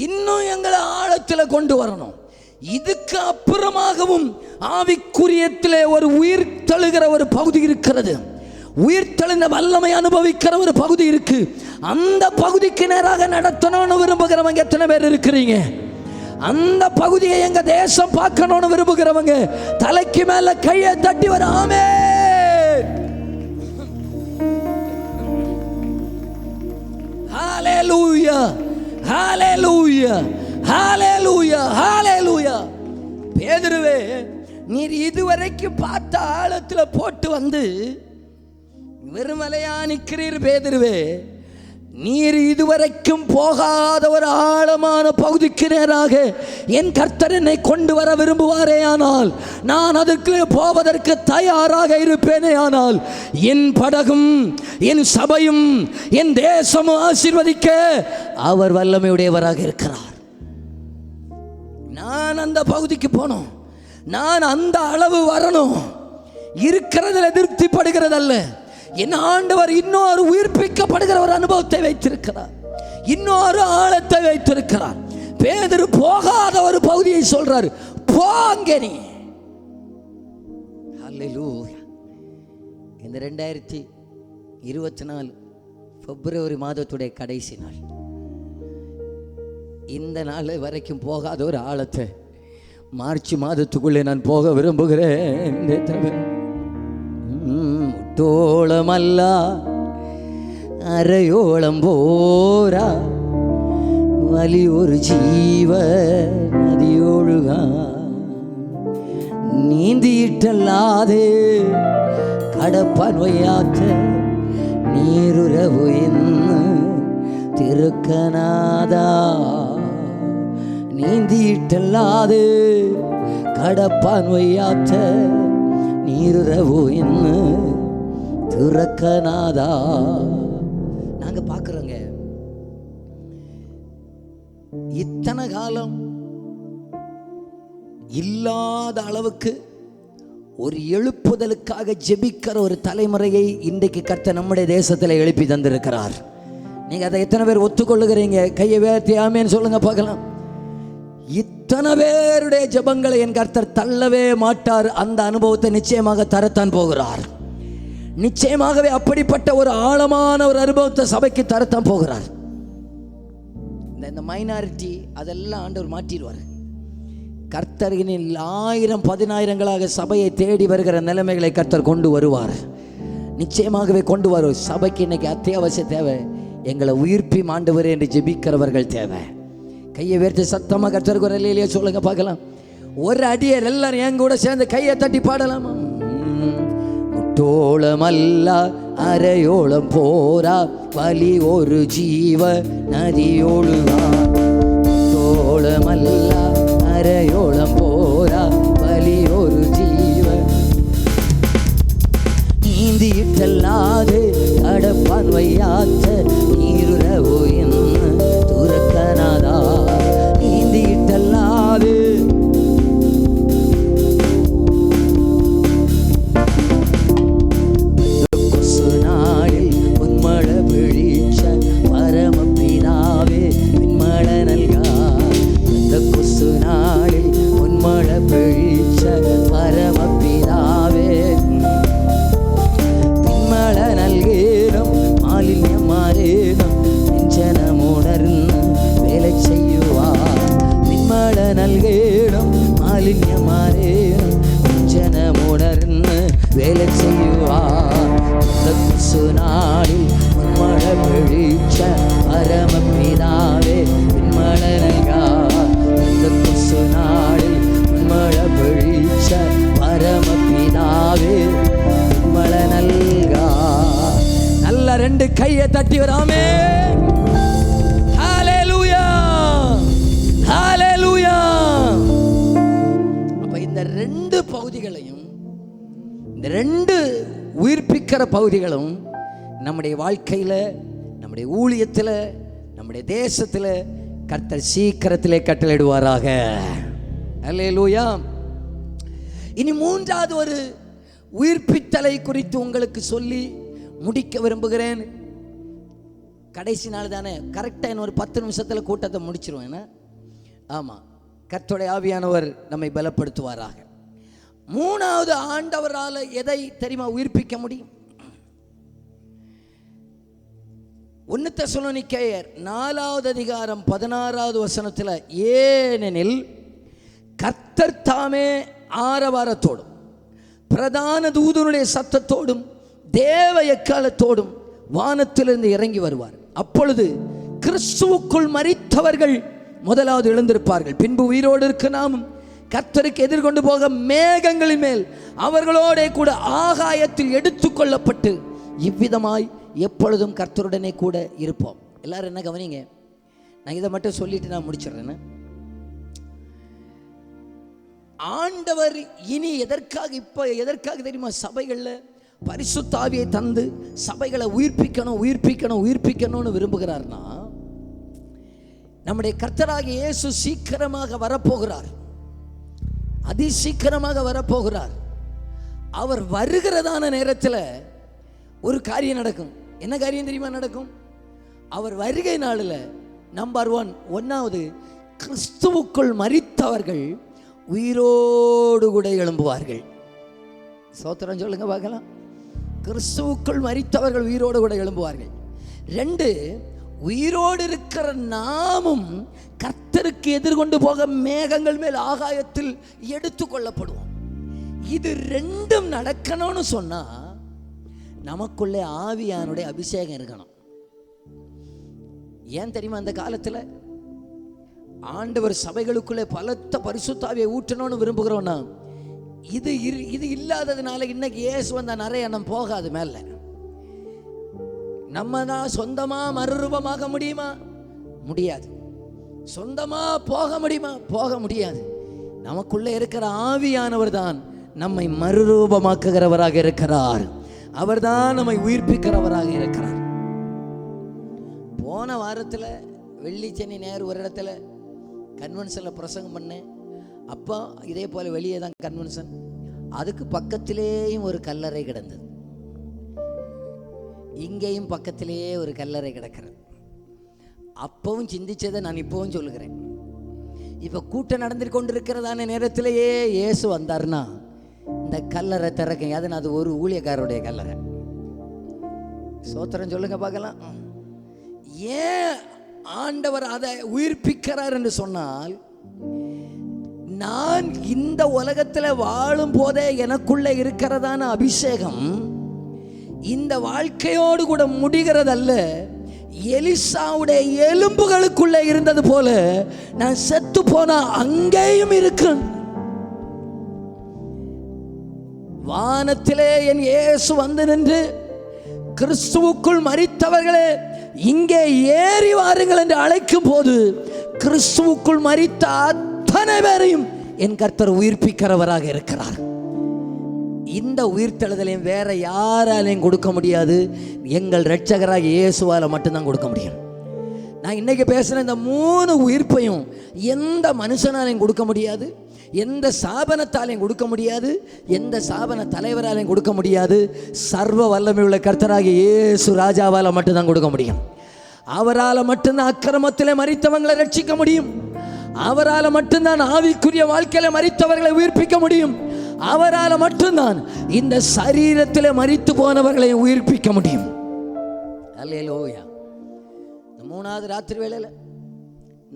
இன்னும் எங்களை ஆழத்தில் கொண்டு வரணும். இதுக்கு அப்புறமாகவும் ஆவிக்குரியத்திலே ஒரு உயிர் தழுகிற ஒரு பகுதி இருக்கிறது. உயிர் தெளிந்த வல்லமை அனுபவிக்கிற ஒரு பகுதி இருக்கு. அந்த பகுதிக்கு நேராக நடத்தணும்னு விரும்புகிறவங்க எத்தனை பேர் இருக்கிறீங்க? அந்த பகுதியை எங்க தேசம் பார்க்கணும்னு விரும்புகிறவங்க தலைக்கு மேல கையை தட்டி வர ஆமென். ஹalleluya ஹalleluya ஹalleluya ஹalleluya. பேதுருவே, நீர் இதுவரைக்கும் பார்த்த ஆழத்தில் போட்டு வந்து வெறுமலையா நிற்கிறீர். பேதுருவே, நீர் இதுவரைக்கும் போகாத ஒரு ஆழமான பகுதிக்கு நேராக என் கர்த்தர் என்னை கொண்டு வர விரும்புவாரே ஆனால், நான் அதற்கு போவதற்கு தயாராக இருப்பேனே ஆனால், என் படகும் என் சபையும் என் தேசமும் ஆசீர்வதிக்க அவர் வல்லமையுடையவராக இருக்கிறார். நான் அந்த பகுதிக்கு போனோம், நான் அந்த அளவு வரணும். இருக்கிறதில் திருப்திப்படுகிறதல்ல, என் ஆண்டவர் இன்னொரு உயிர்ப்பிக்கப்படுகிற ஒரு அனுபவத்தை வைத்திருக்கிறார், இன்னொரு ஆழத்தை வைத்திருக்கிறார். பேதுரு போகாத ஒரு பகுதியை சொல்றாரு, போங்க நீ. ஹல்லேலூயா. இந்த 2024 பிப்ரவரி மாதத்துடைய கடைசி நாள். இந்த நாள் வரைக்கும் போகாத ஒரு ஆழத்தை மார்ச் மாதத்துக்குள்ளே நான் போக விரும்புகிறேன். முட்டோளமல்ல அரையோளம் போரா வலி ஒரு ஜீவ நதியொழுகா நீந்தியிட்டல்லாது கடப்பான் வையாத்த நீருறவு இன்னு திருக்கநாதா. நீந்தியிட்டல்லாது கடப்பான் வையாத்த நீருறவு இன்னு திருக்கநாதா. நாங்க பார்க்குறோங்க, இத்தனை காலம் இல்லாத அளவுக்கு ஒரு எழுப்புதலுக்காக ஜெபிக்கிற ஒரு தலைமுறையை இன்றைக்கு கர்த்தர் நம்முடைய தேசத்தில் எழுப்பி தந்திருக்கிறார். நீங்க அதை எத்தனை பேர் ஒத்துக்கொள்ளுகிறீங்க? கையை வேர்த்தி ஆமேன்னு சொல்லுங்க பார்க்கலாம். இத்தனை பேருடைய ஜெபங்களை என் கர்த்தர் தள்ளவே மாட்டார். அந்த அனுபவத்தை நிச்சயமாக தரத்தான் போகிறார். நிச்சயமாகவே அப்படிப்பட்ட ஒரு ஆழமான ஒரு அனுபவத்தை சபைக்கு தரத்தான் போகிறார். இந்த மைனாரிட்டி அதெல்லாம் ஆண்டவர் மாற்றிடுவார். கர்த்தரின் 1000 10,000 சபையை தேடி வருகிற நிலைமைகளை கர்த்தர் கொண்டு வருவார். நிச்சயமாகவே கொண்டு வருவார். சபைக்கு இன்னைக்கு அத்தியாவசிய தேவை எங்களை உயிர்ப்பி ஆண்டவரே என்று ஜெபிக்கிறவர்கள் தேவை. கையை வேர்த்து சத்தமாக கர்த்தருக்கு ஒரு இல்லையே சொல்லுங்க பார்க்கலாம். ஒரு அடியர் எல்லாரும் என் கூட சேர்ந்து கையை தட்டி பாடலாமா? முட்டோளமல்ல அரையோளம் போரா வலி ஒரு ஜீவ நதியோடுவா. முட்டோளமல்ல அரையோளம் போரா வலி ஒரு ஜீவ நீந்தியிட்டல்லாது கடப்பான் வையாத்த நீருறவு இன்னு துறக்கநாதா. நீந்தியிட்டல்லாது கொசு நாளில் உன்மழ பிழிச்ச பரமபிதாவே பின்மழ நல்கா. கொசு நாளில் உன்மழ பிழிச்ச பரமபிதாவே பின்மழ நல்கேனும் மாலின்யமாரேனும் நெஞ்சனமுணர்ந்து வேலை செய்யுவா. பின்மழ நல்கேனும் மாலின்யமாரேனும் நெஞ்சனமுணர்ந்து வேலை செய்யுவா. கொசு நாளில் உன்மழ பிழிச்ச பரமபிதாவே பின்மழ நல்கா. கொசு நாளில் உன்மழ பிழிச்ச பரமபிதாவே பின்மழ நல்கா. நல்ல 2 கையை தட்டி வராமே. ஹalleluya ஹalleluya. அப்ப இந்த 2 பகுதிகளையும், இந்த 2 உயிர்ப்பிக்கிற பகுதிகளும் நம்முடைய வாழ்க்கையில, நம்முடைய ஊழியத்தில், நம்முடைய தேசத்தில் கர்த்தர் சீக்கிரத்திலே கட்டளையிடுவாராக. அல்லேலூயா. இனி 3வது ஒரு உயிர்ப்பித்தலை குறித்து உங்களுக்கு சொல்லி முடிக்க விரும்புகிறேன். கடைசி நாள் தானே, கரெக்டாக இன்னும் ஒரு 10 நிமிஷத்தில் கூட்டத்தை முடிச்சிருவேன். ஆமாம், கர்த்தருடைய ஆவியானவர் நம்மை பலப்படுத்துவாராக. 3வது ஆண்டவரால் எதை தெரியுமா உயிர்ப்பிக்க முடியும்? 1 தெசலோனிக்கேயர் 4வது அதிகாரம் 16வது வசனத்தில், ஏனெனில் கர்த்தர் தாமே ஆரவாரத்தோடும் பிரதான தூதனுடைய சத்தத்தோடும் தேவ எக்காலத்தோடும் வானத்திலிருந்து இறங்கி வருவார். அப்பொழுது கிறிஸ்துவுக்குள் மரித்தவர்கள் முதலாவது எழுந்திருப்பார்கள். பின்பு உயிரோடு இருக்க நாமும் கர்த்தருக்கு எதிர்கொண்டு போக மேகங்களின் மேல் அவர்களோட கூட ஆகாயத்தில் எடுத்துக்கொள்ளப்பட்டு இவ்விதமாய் எப்பொழுதும் கர்த்தருடனே கூட இருப்போம். எல்லாரும் என்ன கவனிங்க, நான் இதை மட்டும் சொல்லிட்டு நான் முடிச்சிடுறேன். ஆண்டவர் இனி எதற்காக தெரியுமா சபைகளில் பரிசுத்த ஆவியை தந்து சபைகளை உயிர்ப்பிக்கணும்னு விரும்புகிறார்னா, நம்முடைய கர்த்தராகிய இயேசு சீக்கிரமாக வரப்போகிறார். அதிசீக்கிரமாக வரப்போகிறார். அவர் வருகிறதான நேரத்தில் ஒரு காரியம் நடக்கும். என்ன காரியம் தெரியுமா நடக்கும்? அவர் வருகை நாளில் நம்பர் 1 கிறிஸ்துவுக்குள் மரித்தவர்கள் உயிரோடு கூட எழும்புவார்கள். சோத்திரம் சொல்லுங்க பார்க்கலாம். கிறிஸ்துவுக்குள் மரித்தவர்கள் உயிரோடு கூட எழும்புவார்கள். 2, உயிரோடு இருக்கிற நாமும் கர்த்தருக்கு எதிர்கொண்டு போக மேகங்கள் மேல் ஆகாயத்தில் எடுத்துக்கொள்ளப்படுவோம். இது 2ம் நடக்கணும்னு சொன்னா நமக்குள்ளே ஆவியானுடைய அபிஷேகம் இருக்கணும். ஏன் தெரியுமா? அந்த காலத்தில் ஆண்டவர் சபைகளுக்குள்ளே பலத்த பரிசுத்த ஆவியை ஊற்றணும்னு விரும்புகிறோம்னா, இது இல்லாததுனால இன்னைக்கு இயேசு வந்த நிறைய எண்ணம் போகாது மேல. நம்ம தான் சொந்தமா மறுரூபமாக முடியுமா? முடியாது. சொந்தமா போக முடியுமா? போக முடியாது. நமக்குள்ள இருக்கிற ஆவியானவர் தான் நம்மை மறுரூபமாக்குகிறவராக இருக்கிறார். அவர் தான் நம்மை உயிர்ப்பிக்கிறவராக இருக்கிறார். போன வாரத்தில் வெள்ளி சனி நேரு ஒரு இடத்துல கன்வென்ஷனில் பிரசங்கம் பண்ணேன். அப்போ இதே போல் வெளியே தான் கன்வென்ஷன். அதுக்கு பக்கத்திலேயும் ஒரு கல்லறை கிடந்தது. இங்கேயும் பக்கத்திலேயே ஒரு கல்லறை கிடக்கிறது. அப்பவும் சிந்திச்சதை நான் இப்பவும் சொல்லுகிறேன். இப்போ கூட்டம் நடந்து கொண்டிருக்கிறதான நேரத்திலேயே இயேசு வந்தார்னா இந்த கல்லறை திறக்க. அது ஒரு ஊழியக்காரருடைய கல்லறை. சோத்திரம் சொல்லுங்க பார்க்கலாம். ஏன் ஆண்டவர் அதை உயிர்ப்பிக்கிறார் என்று சொன்னால், நான் இந்த உலகத்தில் வாழும் போதே எனக்குள்ள இருக்கிறதான அபிஷேகம் இந்த வாழ்க்கையோடு கூட முடிகிறதல்ல. எலிசாவுடைய எலும்புகளுக்குள்ளே இருந்தது போல நான் செத்து போனா அங்கேயும் இருக்கு. வானத்திலே என் இயேசு வந்து நின்று, கிறிஸ்துவுக்குள் மரித்தவர்களே இங்கே ஏறி வாருங்கள் என்று அழைக்கும் போது, கிறிஸ்துவுக்குள் மரித்த அத்தனை பேரையும் என் கர்த்தர் உயிர்ப்பிக்கிறவராக இருக்கிறார். இந்த உயிர்த்தெழுதலையும் வேற யாராலையும் கொடுக்க முடியாது. எங்கள் இரட்சகராக இயேசுவால மட்டும்தான் கொடுக்க முடியும். நான் இன்னைக்கு பேசுகிற இந்த 3 உயிர்ப்பையும் எந்த மனுஷனாலையும் கொடுக்க முடியாது, எந்த ஸ்தாபனத்தாலையும் கொடுக்க முடியாது, எந்த ஸ்தாபன தலைவராலையும் கொடுக்க முடியாது. சர்வ வல்லமை உள்ள கர்த்தராகிய இயேசு ராஜாவால் மட்டும்தான் கொடுக்க முடியும். அவரால் மட்டும்தான் அக்கிரமத்திலே மரித்தவங்களை ரட்சிக்க முடியும். அவரால் மட்டும்தான் ஆவிக்குரிய வாழ்க்கையில மரித்தவர்களை உயிர்ப்பிக்க முடியும். அவரால் மட்டும்தான் இந்த சரீரத்தில் மரித்து போனவர்களை உயிர்ப்பிக்க முடியும். அல்லேலூயா. 3வது ராத்திரி வேளையில்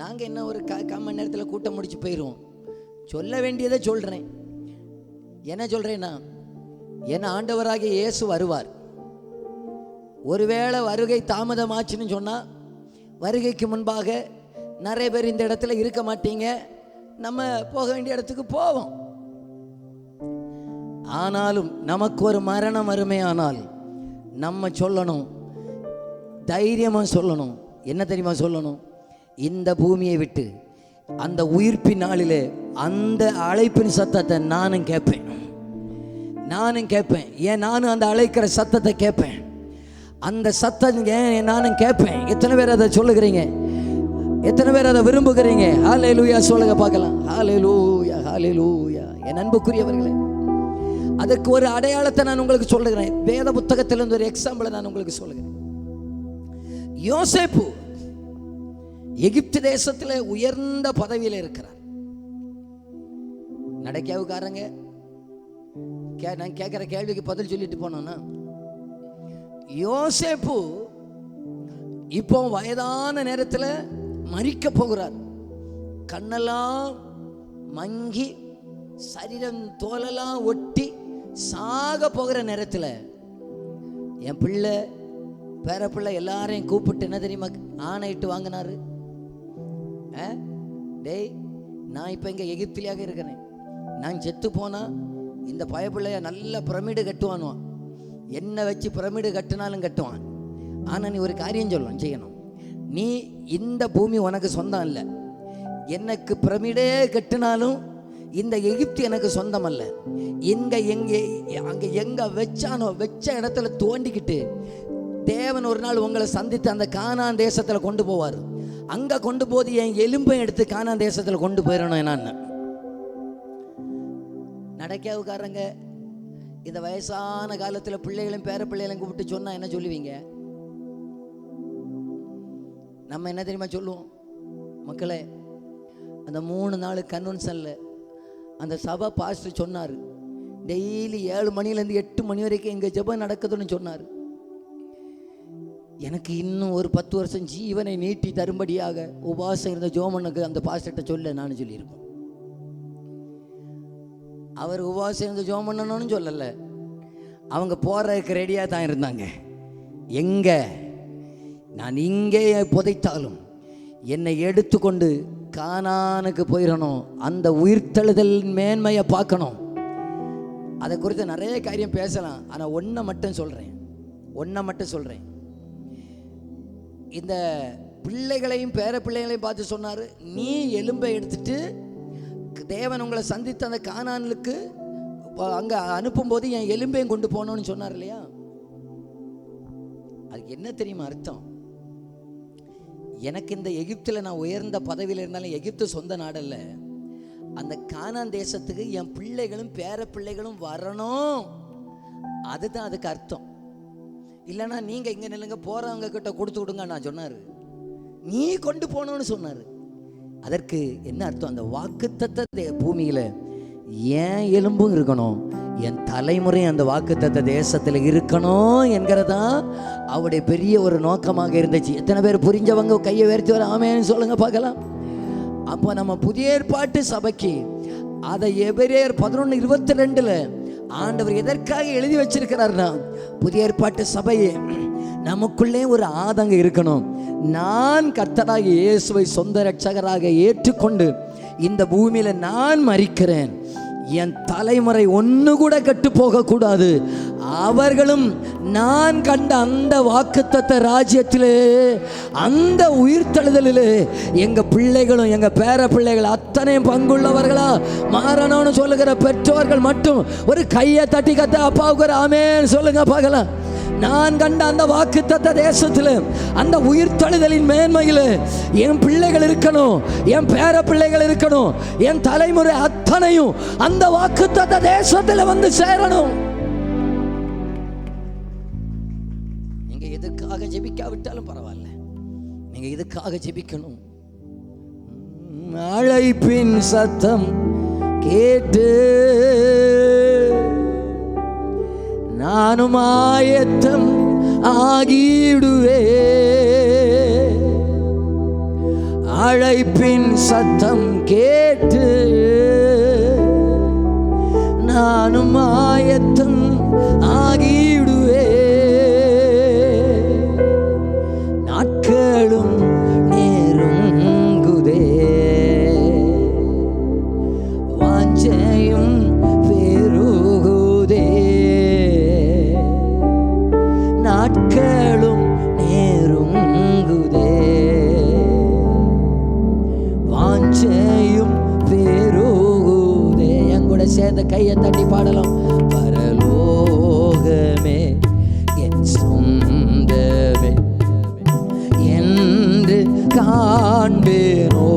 நாங்கள் என்ன ஒரு மணி நேரத்தில் கூட்டம் முடிச்சு போயிடுவோம். சொல்ல வேண்டியதை சொல்கிறேன். என்ன சொல்கிறேன்னா, என்ன ஆண்டவராகிய இயேசு வருவார். ஒருவேளை வருகை தாமதமாச்சுன்னு சொன்னால், வருகைக்கு முன்பாக நிறைய பேர் இந்த இடத்துல இருக்க மாட்டீங்க. நம்ம போக வேண்டிய இடத்துக்கு போவோம். ஆனாலும் நமக்கு ஒரு மரணம் அருமையானால் நம்ம சொல்லணும், தைரியமாக சொல்லணும். என்ன தெரியுமா சொல்லணும்? இந்த பூமியை விட்டு அந்த உயிர்ப்பின் நாளிலே அந்த அழைப்பின் சத்தத்தை நானும் கேட்பேன். ஏன் நானும் அந்த அழைக்கிற சத்தத்தை கேட்பேன். அந்த சத்தம் ஏன் நானும் கேட்பேன். எத்தனை பேர் அதை சொல்லுகிறீங்க? எத்தனை பேர் அதை விரும்புகிறீங்க? ஹல்லேலூயா சொல்லுங்க பார்க்கலாம். ஹல்லேலூயா, ஹல்லேலூயா. என் அன்புக்குரியவர்களே, அதுக்கு ஒரு அடையாளத்தை நான் உங்களுக்கு சொல்லுகிறேன். வேத புத்தகத்திலிருந்து ஒரு எக்ஸாம்பிளை நான் உங்களுக்கு சொல்லுகிறேன். யோசேப்பு எகிப்து தேசத்தில் உயர்ந்த பதவியில் இருக்கிறார். நடக்காவுக்காரங்க நான் கேட்கிற கேள்விக்கு பதில் சொல்லிட்டு போனோம்னா, யோசேப்பு இப்போ வயதான நேரத்தில் மரிக்க போகிறார். கண்ணெல்லாம் மங்கி சரீரம் தோலெல்லாம் ஒட்டி சாக போகிற நேரத்தில் என் பிள்ளை பேர பிள்ளை எல்லாரையும் கூப்பிட்டு என்ன தெரியுமா ஆணையிட்டு வாங்கினாரு? டேய், நான் இப்போ இங்கே எகிப்திலியாக இருக்கிறேன். நான் செத்து போனால் இந்த பயப்பிள்ளைய நல்ல பிரமிடு கட்டுவானுவான். என்ன வச்சு பிரமிடு கட்டினாலும் கட்டுவான். ஆனால் நீ ஒரு காரியம் செய்யணும். நீ இந்த பூமி உனக்கு சொந்தம் இல்லை. எனக்கு பிரமிடே கட்டினாலும் இந்த எகிப்து எனக்கு சொந்தம் அல்ல. எங்க வச்சானோ வச்ச இடத்துல தோண்டிக்கிட்டு தேவன் ஒரு நாள் உங்களை சந்தித்து அந்த கானான் தேசத்தில் கொண்டு போவார். அங்கே கொண்டு போது என் எலும்பை எடுத்து கானான் தேசத்தில் கொண்டு போயிடணும். நான் நடக்காவுக்காரங்க இந்த வயசான காலத்தில் பிள்ளைகளையும் பேர பிள்ளைகளையும் கூப்பிட்டு சொன்னால் என்ன சொல்லுவீங்க? நம்ம என்ன தெரியுமா சொல்லுவோம்? மக்களே, அந்த 3 நாள் கன்வென்ஷனில் அந்த சபை பாஸ்டர் சொன்னார், டெய்லி 7 மணிலேருந்து 8 மணி வரைக்கும் எங்கள் ஜெபம் நடக்குதுன்னு சொன்னார். எனக்கு இன்னும் ஒரு 10 வருஷம் ஜீவனை நீட்டி தரும்படியாக உபவாசம் இருந்த ஜோமனுக்கு அந்த பாஸ்டர்கிட்ட சொல்ல நான் சொல்லியிருக்கோம். அவர் உபவாசம் இருந்த ஜோமன்னு சொல்லலை, அவங்க போறதுக்கு ரெடியாக தான் இருந்தாங்க. எங்கே நான் இங்கே புதைத்தாலும் என்னை எடுத்துக்கொண்டு கானானுக்கு போயிடணும். அந்த உயிர்த்தெழுதல் மேன்மையை பார்க்கணும். அதை குறித்து நிறைய காரியம் பேசலாம். ஆனால் ஒன்றை மட்டும் சொல்கிறேன். இந்த பிள்ளைகளையும் பேர பிள்ளைகளையும் பார்த்து சொன்னார், நீ எலும்பை எடுத்துட்டு தேவன் உங்களை சந்தித்த அந்த கானானுக்கு அங்கே அனுப்பும்போது என் எலும்பையும் கொண்டு போனோன்னு சொன்னார் இல்லையா? அதுக்கு என்ன தெரியுமா அர்த்தம்? எனக்கு இந்த எகிப்தில் நான் உயர்ந்த பதவியில் இருந்தாலும் எகிப்து சொந்த நாடல்ல. அந்த கானான் தேசத்துக்கு என் பிள்ளைகளும் பேர பிள்ளைகளும் வரணும், அதுதான் அதுக்கு அர்த்தம். இல்லைன்னா நீங்கள் இங்கே நில்லுங்க, போகிறவங்க கிட்ட கொடுத்து விடுங்க நான் சொன்னார். நீ கொண்டு போனோன்னு சொன்னார். அதற்கு என்ன அர்த்தம்? அந்த வாக்குத்தத்த பூமியில் ஏன் எலும்பும் இருக்கணும், என் தலைமுறை அந்த வாக்குத்தத்த தேசத்தில் இருக்கணும் என்கிறதா அவருடைய பெரிய ஒரு நோக்கமாக இருந்துச்சு. எத்தனை பேர் புரிஞ்சவங்க கையை உயர்த்தி வர ஆமேன்னு சொல்லுங்க பார்க்கலாம். அப்போ நம்ம புதிய ஏற்பாட்டு சபைக்கு அதை எபிரேயர் 11:22 ஆண்டவர் எதற்காக எழுதி வச்சிருக்கிறார்னா, புதிய ஏற்பாட்டு சபையே நமக்குள்ளே ஒரு ஆதங்கம் இருக்கணும். நான் கர்த்தராகிய இயேசுவை சொந்த இரட்சகராக ஏற்றுக்கொண்டு இந்த பூமியில் நான் மரிக்கிறேன், என் தலைமுறை ஒன்று கூட கெட்டு போகக்கூடாது. அவர்களும் நான் கண்ட அந்த வாக்குத்தத்த ராஜ்யத்திலே, அந்த உயிர்த்தெழுதலிலே எங்கள் பிள்ளைகளும் எங்கள் பேர பிள்ளைகள் அத்தனையும் பங்குள்ளவர்களா மாறணும்னு சொல்லுகிற பெற்றோர்கள் மட்டும் ஒரு கையை தட்டி கத்த அப்பாவுக்கு ஒரு ஆமேன்னு சொல்லுங்க பார்க்கலாம். நான் கண்ட அந்த வாக்குத்தத்த தேசத்தில், அந்த உயிர்த்தெழுதலின் மேன்மையில் என் பிள்ளைகள் இருக்கணும், என் பேர பிள்ளைகள் இருக்கணும், என் தலைமுறை அத்தனையும் அந்த வாக்குத்தத்த தேசத்தில் வந்து சேரணும். நீங்க எதுக்காக ஜெபிக்காவிட்டாலும் பரவாயில்ல, நீங்க இதுக்காக ஜெபிக்கணும். அழைப்பின் சத்தம் கேட்டு நானும் ஆயத்தம் ஆகிடுவே, அழைப்பின் சத்தம் கேட்டு நானும் ஆயத்தம் ஆகிடுவே, நாட்களும் நெருங்குதே, வாஞ்சையும் பெருகுதே, நாட்களும் நேருங்குதே, வாஞ்சையும் பெருகுதே. என் கூட சேர்ந்த கையை தட்டி பாடலாம். பரலோகமே என் சொந்தமே என்று காண்பேனோ,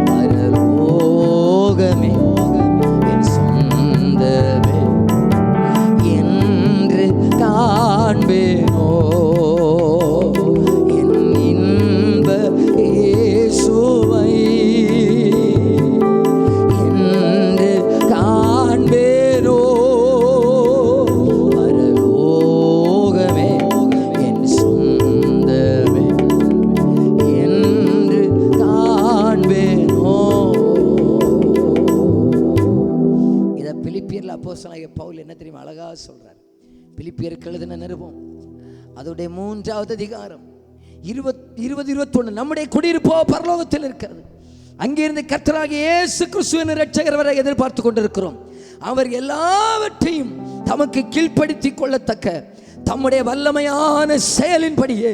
பரலோகமே என் சொந்தமே என்று காண்பேனோ, என் இன்ப இயேசுவை என்று காண்பேனோ, பரலோகமே என் சொந்தமே என்று காண்பேனோ. இதை பிலிப்பியர்ல அப்போஸ்தலனாகிய பவுல் என்ன தெரியுமா அழகா சொல்றார்? பிலிப்பியருக்கு எழுதின நிருபம் அதோடைய 3வது அதிகாரம் 20-21 நம்முடைய குடியிருப்போ பரலோகத்தில் இருக்கிறது, அங்கிருந்து கர்த்தராகிய இயேசு கிறிஸ்துவின் இரட்சகர் வரை எதிர்பார்த்து கொண்டிருக்கிறோம். அவர் எல்லாவற்றையும் தமக்கு கீழ்ப்படுத்திக் கொள்ளத்தக்க தம்முடைய வல்லமையான செயலின்படியே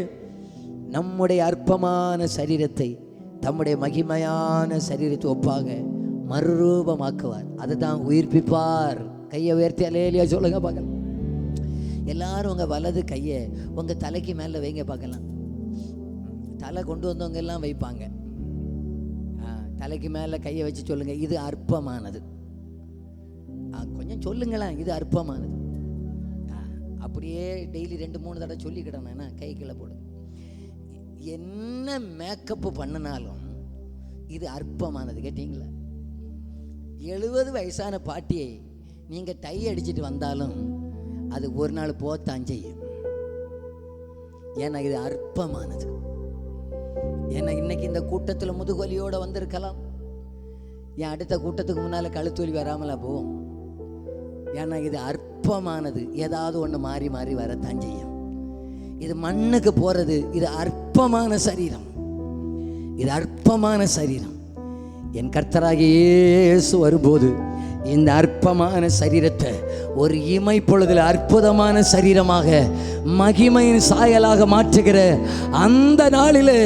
நம்முடைய அற்பமான சரீரத்தை தம்முடைய மகிமையான சரீரத்தை ஒப்பாக மறுரூபமாக்குவார், அதுதான் உயிர்ப்பிப்பார். கையை உயர்த்தி அல்லேலூயா சொல்லுங்க பார்க்கலாம். எல்லாரும் உங்கள் வலது கையை உங்கள் தலைக்கு மேலே வைங்க பார்க்கலாம். தலை கொண்டு வந்தவங்க எல்லாம் வைப்பாங்க. தலைக்கு மேலே கையை வச்சு சொல்லுங்க, இது அற்பமானது. கொஞ்சம் சொல்லுங்களேன், இது அற்பமானது. அப்படியே டெய்லி 2-3 தடவை சொல்லிக்கிட்டேன்னா கை கீழே போடுங்க. என்ன மேக்கப்பு பண்ணினாலும் இது அற்பமானது. கேட்டீங்களா? 70 வயசான பாட்டியை நீங்கள் டை அடிச்சுட்டு வந்தாலும் அது ஒரு நாள் போத்தான் செய்யும். ஏன்னா இது அற்பமானது. ஏன்னா இன்னைக்கு இந்த கூட்டத்தில் முதுகொலியோடு வந்திருக்கலாம், என் அடுத்த கூட்டத்துக்கு முன்னால் கழுத்தொலி வராமலா போகும். ஏன்னா இது அற்பமானது. ஏதாவது ஒன்று மாறி மாறி வரத்தான் செய்யும். இது மண்ணுக்கு போகிறது. இது அற்பமான சரீரம், இது அற்பமான சரீரம். என் கர்த்தராகிய இயேசு வரும்போது இந்த அற்பமான சரீரத்தை ஒரு இமை பொழுதில் அற்புதமான சரீரமாக மகிமையின் சாயலாக மாற்றுகிற அந்த நாளிலே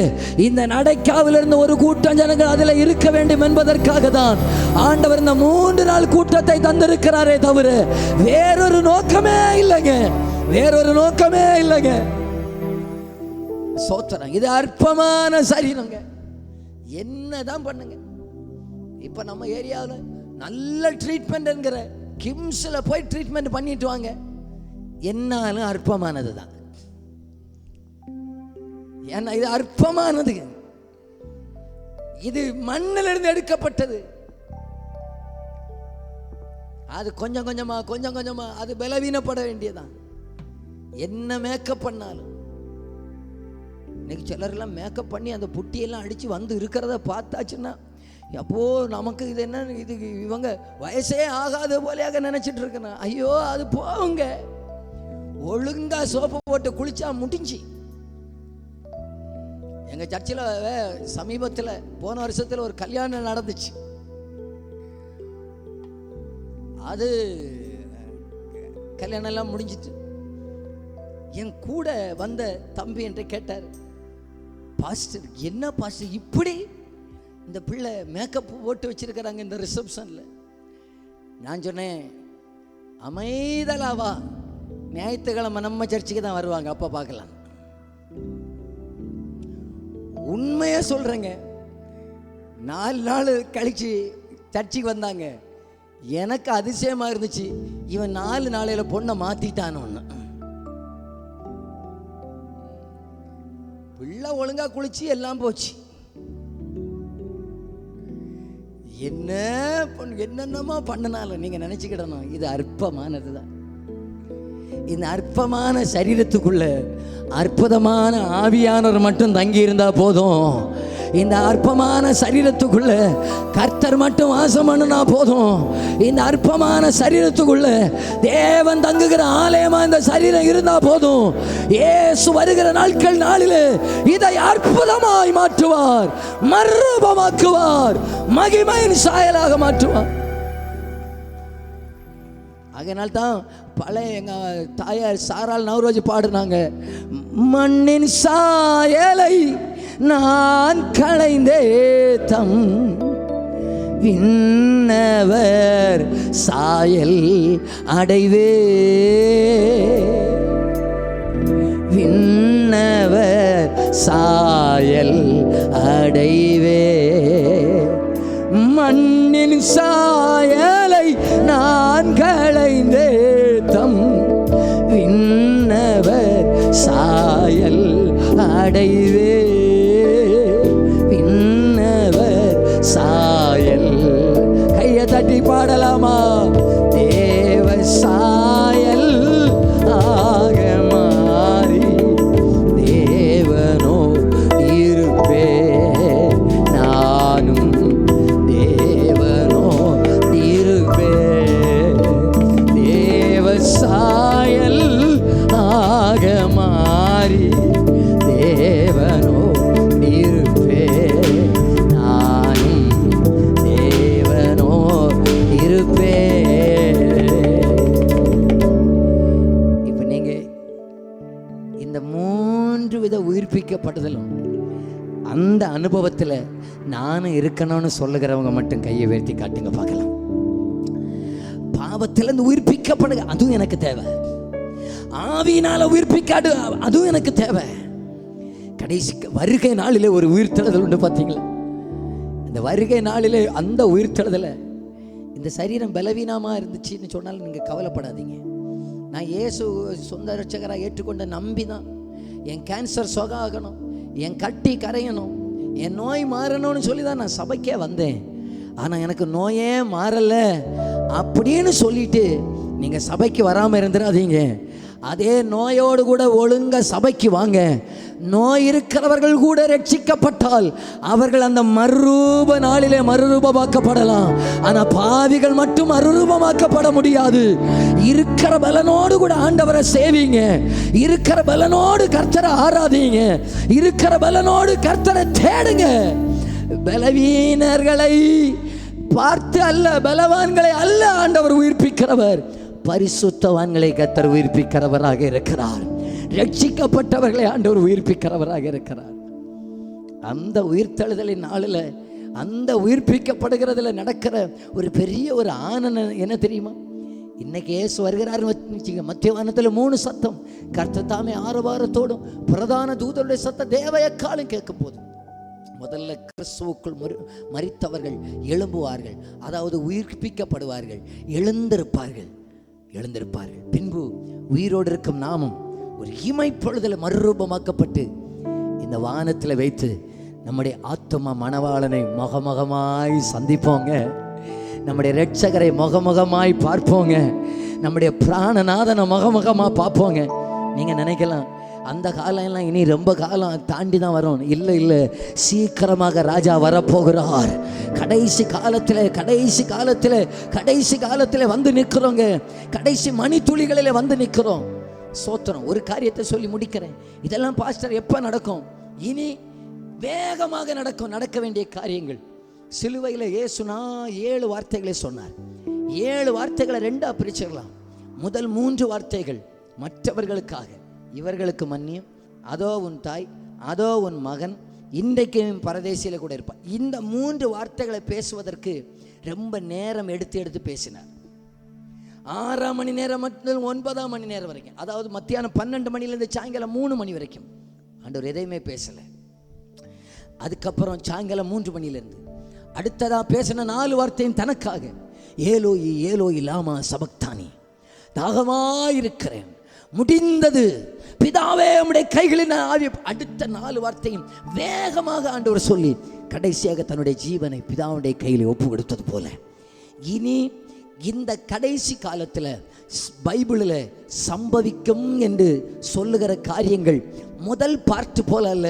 இந்த நடைக்காவிலிருந்து ஒரு கூட்டம் ஜனங்கள் அதில் இருக்க வேண்டும் என்பதற்காக தான் ஆண்டவர் இந்த 3 நாள் கூட்டத்தை தந்திருக்கிறாரே தவிர வேறொரு நோக்கமே இல்லைங்க, வேறொரு நோக்கமே இல்லைங்க. சோத்திரம். இது அற்பமான சரீரங்க. என்னதான் பண்ணுங்க. இப்ப நம்ம ஏரியாவில் நல்ல ட்ரீட்மெண்ட் என்கிற கிம்ஸில் போய் ட்ரீட்மெண்ட் பண்ணிட்டு வாங்க, என்னாலும் அற்பமானது தான். ஏன்னா இது அற்பமானது, இது மண்ணிலிருந்து எடுக்கப்பட்டது. அது கொஞ்சம் கொஞ்சமா அது பலவீனப்பட வேண்டியதான். என்ன மேக்கப் பண்ணாலும் இன்னைக்கு சிலர்லாம் மேக்கப் பண்ணி அந்த புட்டியெல்லாம் அடித்து வந்து இருக்கிறத பார்த்தாச்சுன்னா அப்போ நமக்கு இது என்ன, இது இவங்க வயசே ஆகாத போலையாக நினைச்சிட்டு இருக்கணும். ஐயோ அது போவுங்க, ஒழுங்கா சோப்பு போட்டு குளிச்சா முடிஞ்சு. எங்க சர்ச்சில் சமீபத்தில் போன வருஷத்தில் ஒரு கல்யாணம் நடந்துச்சு. அது கல்யாணம் எல்லாம் முடிஞ்சிட்டு என் கூட வந்த தம்பி என்று கேட்டார், பாஸ்டர் என்ன பாஸ்டர் இப்படி இந்த பிள்ளை மேக்கப் போட்டு வச்சிருக்கிறாங்க இந்த ரிசப்ஷனில்? நான் சொன்னேன், அமைதலாவா, ஞாயிற்றுக்கிழமை நம்ம சர்ச்சுக்கு தான் வருவாங்க, அப்போ பார்க்கலாம். உண்மையாக சொல்கிறேங்க, 4 நாள் கழிச்சு சர்ச்சுக்கு வந்தாங்க. எனக்கு அதிசயமாக இருந்துச்சு, இவன் 4 நாளையில் பொண்ணை மாற்றிட்டானோன்னு. பிள்ளை ஒழுங்கா குளிச்சு எல்லாம் போச்சு. என்னென்னமா பண்ணினாலும் நீங்க நினைச்சுக்கிடணும், இது அற்பமானதுதான். இந்த அற்பமான சரீரத்துக்குள்ள அற்புதமான ஆவியானவர் மட்டும் தங்கி இருந்தா போதும். இந்த அற்பமான சரீரத்துக்குள்ள கர்த்தர் மட்டும் வாசம் பண்ணினா போதும். இந்த அற்பமான சரீரத்துக்குள்ள தேவன் தங்குகிற ஆலயமா இந்த சரீரம் இருந்தா போதும். இயேசு வருகிற நாளிலே இதை அற்புதமாய் மாற்றுவார், மறுரூபமாக்குவார், மகிமையின் சாயலாக மாற்றுவார். அதனால்தான் பழைய எங்க தாயார் சாரால் நவரோஜ் பாடுனாங்க, மண்ணின் சாயலை நான் களைந்தே தம் விண்ணவர் சாயல் அடைவே, விண்ணவர் சாயல் அடைவே. மண்ணின் சாயலை நான் களைந்தே தம் விண்ணவர் சாயல் அடைவே, விண்ணவர் சாயல். கையை தட்டி பாடலாமா? தேவ சாயல் ஆக மாறி தேவனோ இருப்பே, நானும் தேவனோ இருப்பே. தேவ சாயல் ஆக மாறி தேவனோ இருப்பே, நானும் தேவனோ இருப்பே. இப்ப நீங்க இந்த 3 வித உயிர்ப்பிக்கப்படுதலும் அந்த அனுபவத்தில் நானும் இருக்கணும்னு சொல்லுகிறவங்க மட்டும் கையை உயர்த்தி காட்டுங்க பார்க்கலாம். பாவத்திலிருந்து உயிர்ப்பிக்கப்படுங்க, அதுவும் எனக்கு தேவை. ஆவியினால உயிர்ப்பிக்காடு, அதுவும் எனக்கு தேவை. கடைசி வருகை நாளிலே ஒரு உயிர்த்தெழுதல் உண்டு பார்த்தீங்களா? இந்த வருகை நாளிலே அந்த உயிர்த்தெழுதலை இந்த சரீரம் பலவீனமாக இருந்துச்சுன்னு சொன்னாலும் நீங்கள் கவலைப்படாதீங்க. நான் இயேசு சொந்த ரட்சகராக ஏற்றுக்கொண்ட நம்பி தான் என் கேன்சர் சுகமாகணும், என் கட்டி கரையணும், என் நோய் மாறணும்னு சொல்லி தான் நான் சபைக்கே வந்தேன். ஆனால் எனக்கு நோயே மாறலை அப்படின்னு சொல்லிட்டு நீங்கள் சபைக்கு வராமல் இருந்துடாதீங்க. அதே நோயோடு கூட ஒழுங்க சபைக்கு வாங்க. நோய் இருக்கிறவர்கள் கூட ரட்சிக்கப்பட்டால் அவர்கள் அந்த மறுரூப நாளிலே மறுரூபமாக்கப்படலாம். ஆனால் பாவிகள் மட்டும் மறுரூபமாக்கப்பட முடியாது. இருக்கிற பலனோடு கூட ஆண்டவரை சேவிங்க, இருக்கிற பலனோடு கர்த்தரை ஆராதிங்க, இருக்கிற பலனோடு கர்த்தரை தேடுங்க. பலவீனர்களை பார்த்து அல்ல, பலவான்களை அல்ல ஆண்டவர் உயிர்ப்பிக்கிறவர், பரிசுத்தவான்களை கர்த்தர் உயிர்ப்பிக்கிறவராக இருக்கிறார். ரட்சிக்கப்பட்டவர்களை ஆண்டவர் உயிர்ப்பிக்கிறவராக இருக்கிறார். அந்த உயிர்த்தெழுதலின் நாளில், அந்த உயிர்ப்பிக்கப்படுகிறதுல நடக்கிற ஒரு பெரிய ஒரு ஆனந்தம் என்ன தெரியுமா? இன்னைக்கு இயேசு வருகிறாருன்னு மத்திய வானத்தில் 3 சத்தம், கர்த்தர் தாமே ஆரவாரத்தோடும் பிரதான தூதருடைய சத்தம் தேவ எக்காலும் கேட்கும் போது முதல்ல கிறிஸ்துவுக்குள் மரித்தவர்கள் எழும்புவார்கள், அதாவது உயிர்ப்பிக்கப்படுவார்கள், எழுந்திருப்பார்கள். பின்பு உயிரோடு இருக்கும் நாமும் ஒரு இமைப்பொழுதில் மறுரூபமாக்கப்பட்டு இந்த வானத்தில் வைத்து நம்முடைய ஆத்தும மணவாளனை முகமுகமாய் சந்திப்போங்க. நம்முடைய இரட்சகரை முகமுகமாய் பார்ப்போங்க. நம்முடைய பிராணநாதனை முகமுகமாக பார்ப்போங்க. நீங்கள் நினைக்கலாம் அந்த காலம் எல்லாம் இனி ரொம்ப காலம் தாண்டி தான் வரும். இல்லை, சீக்கிரமாக ராஜா வரப்போகிறார். கடைசி காலத்தில் வந்து நிற்கிறோங்க. கடைசி மணித்துளிகளில் வந்து நிற்கிறோம். சோத்திரம். ஒரு காரியத்தை சொல்லி முடிக்கிறேன். இதெல்லாம் பாஸ்டர் எப்போ நடக்கும்? இனி வேகமாக நடக்க வேண்டிய காரியங்கள். சிலுவையில் இயேசுனா 7 வார்த்தைகளை சொன்னார். 7 வார்த்தைகளை 2ஆ பிரிச்சிடலாம். முதல் 3 வார்த்தைகள் மற்றவர்களுக்காக, இவர்களுக்கு மன்னியும், அதோ உன் தாய், அதோ உன் மகன், இன்றைக்கு பரதேசியில் கூட இருப்பான். இந்த 3 வார்த்தைகளை பேசுவதற்கு ரொம்ப நேரம் எடுத்து பேசினார். 6 மணி நேரம் மட்டும் 9 மணி நேரம் வரைக்கும், அதாவது மத்தியானம் 12 மணிலேருந்து சாயங்காலம் 3 மணி வரைக்கும் ஆண்டவர் எதையுமே பேசலை. அதுக்கப்புறம் சாயங்காலம் 3 மணிலேருந்து அடுத்ததாக பேசின 4 வார்த்தையும் தனக்காக, ஏலோயி ஏலோயி லாமா சபக்தானி, தாகமாயிருக்கிறேன், முடிந்தது, பிதாவே உம்முடைய கைகளில் ஆவி. அடுத்த 4 வார்த்தையும் வேகமாக ஆண்டவர் சொல்லி கடைசியாக தன்னுடைய ஜீவனை பிதாவுடைய கையில் ஒப்பு கொடுத்தது போல, இனி இந்த கடைசி காலத்தில் பைபிளில் சம்பவிக்கும் என்று சொல்லுகிற காரியங்கள் முதல் பார்ட்டு போல அல்ல.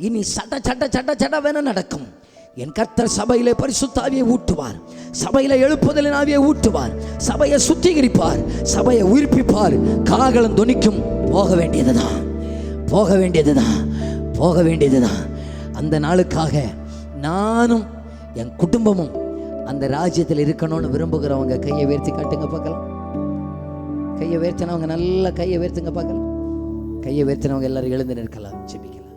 இனி சட வேணா நடக்கும். என் கர்த்தர் சபையிலே பரிசுத்த ஆவியை ஊட்டுவார், சபையில எழுப்புதலின் ஆவியை ஊட்டுவார், சபையை சுத்திகரிப்பார், சபையை உயிர்ப்பிப்பார். காகளம் தொனிக்கும். போக வேண்டியதுதான். அந்த நாளுக்காக நானும் என் குடும்பமும் அந்த ராஜ்யத்தில் இருக்கணும்னு விரும்புகிறவங்க கையை உயர்த்தி காட்டுங்க பார்க்கலாம். கையை உயர்த்தினவங்க நல்லா கையை உயர்த்துங்க பார்க்கலாம். கையை உயர்த்தினவங்க எல்லாரும் எழுந்து நிற்கலாம், ஜெபிக்கலாம்.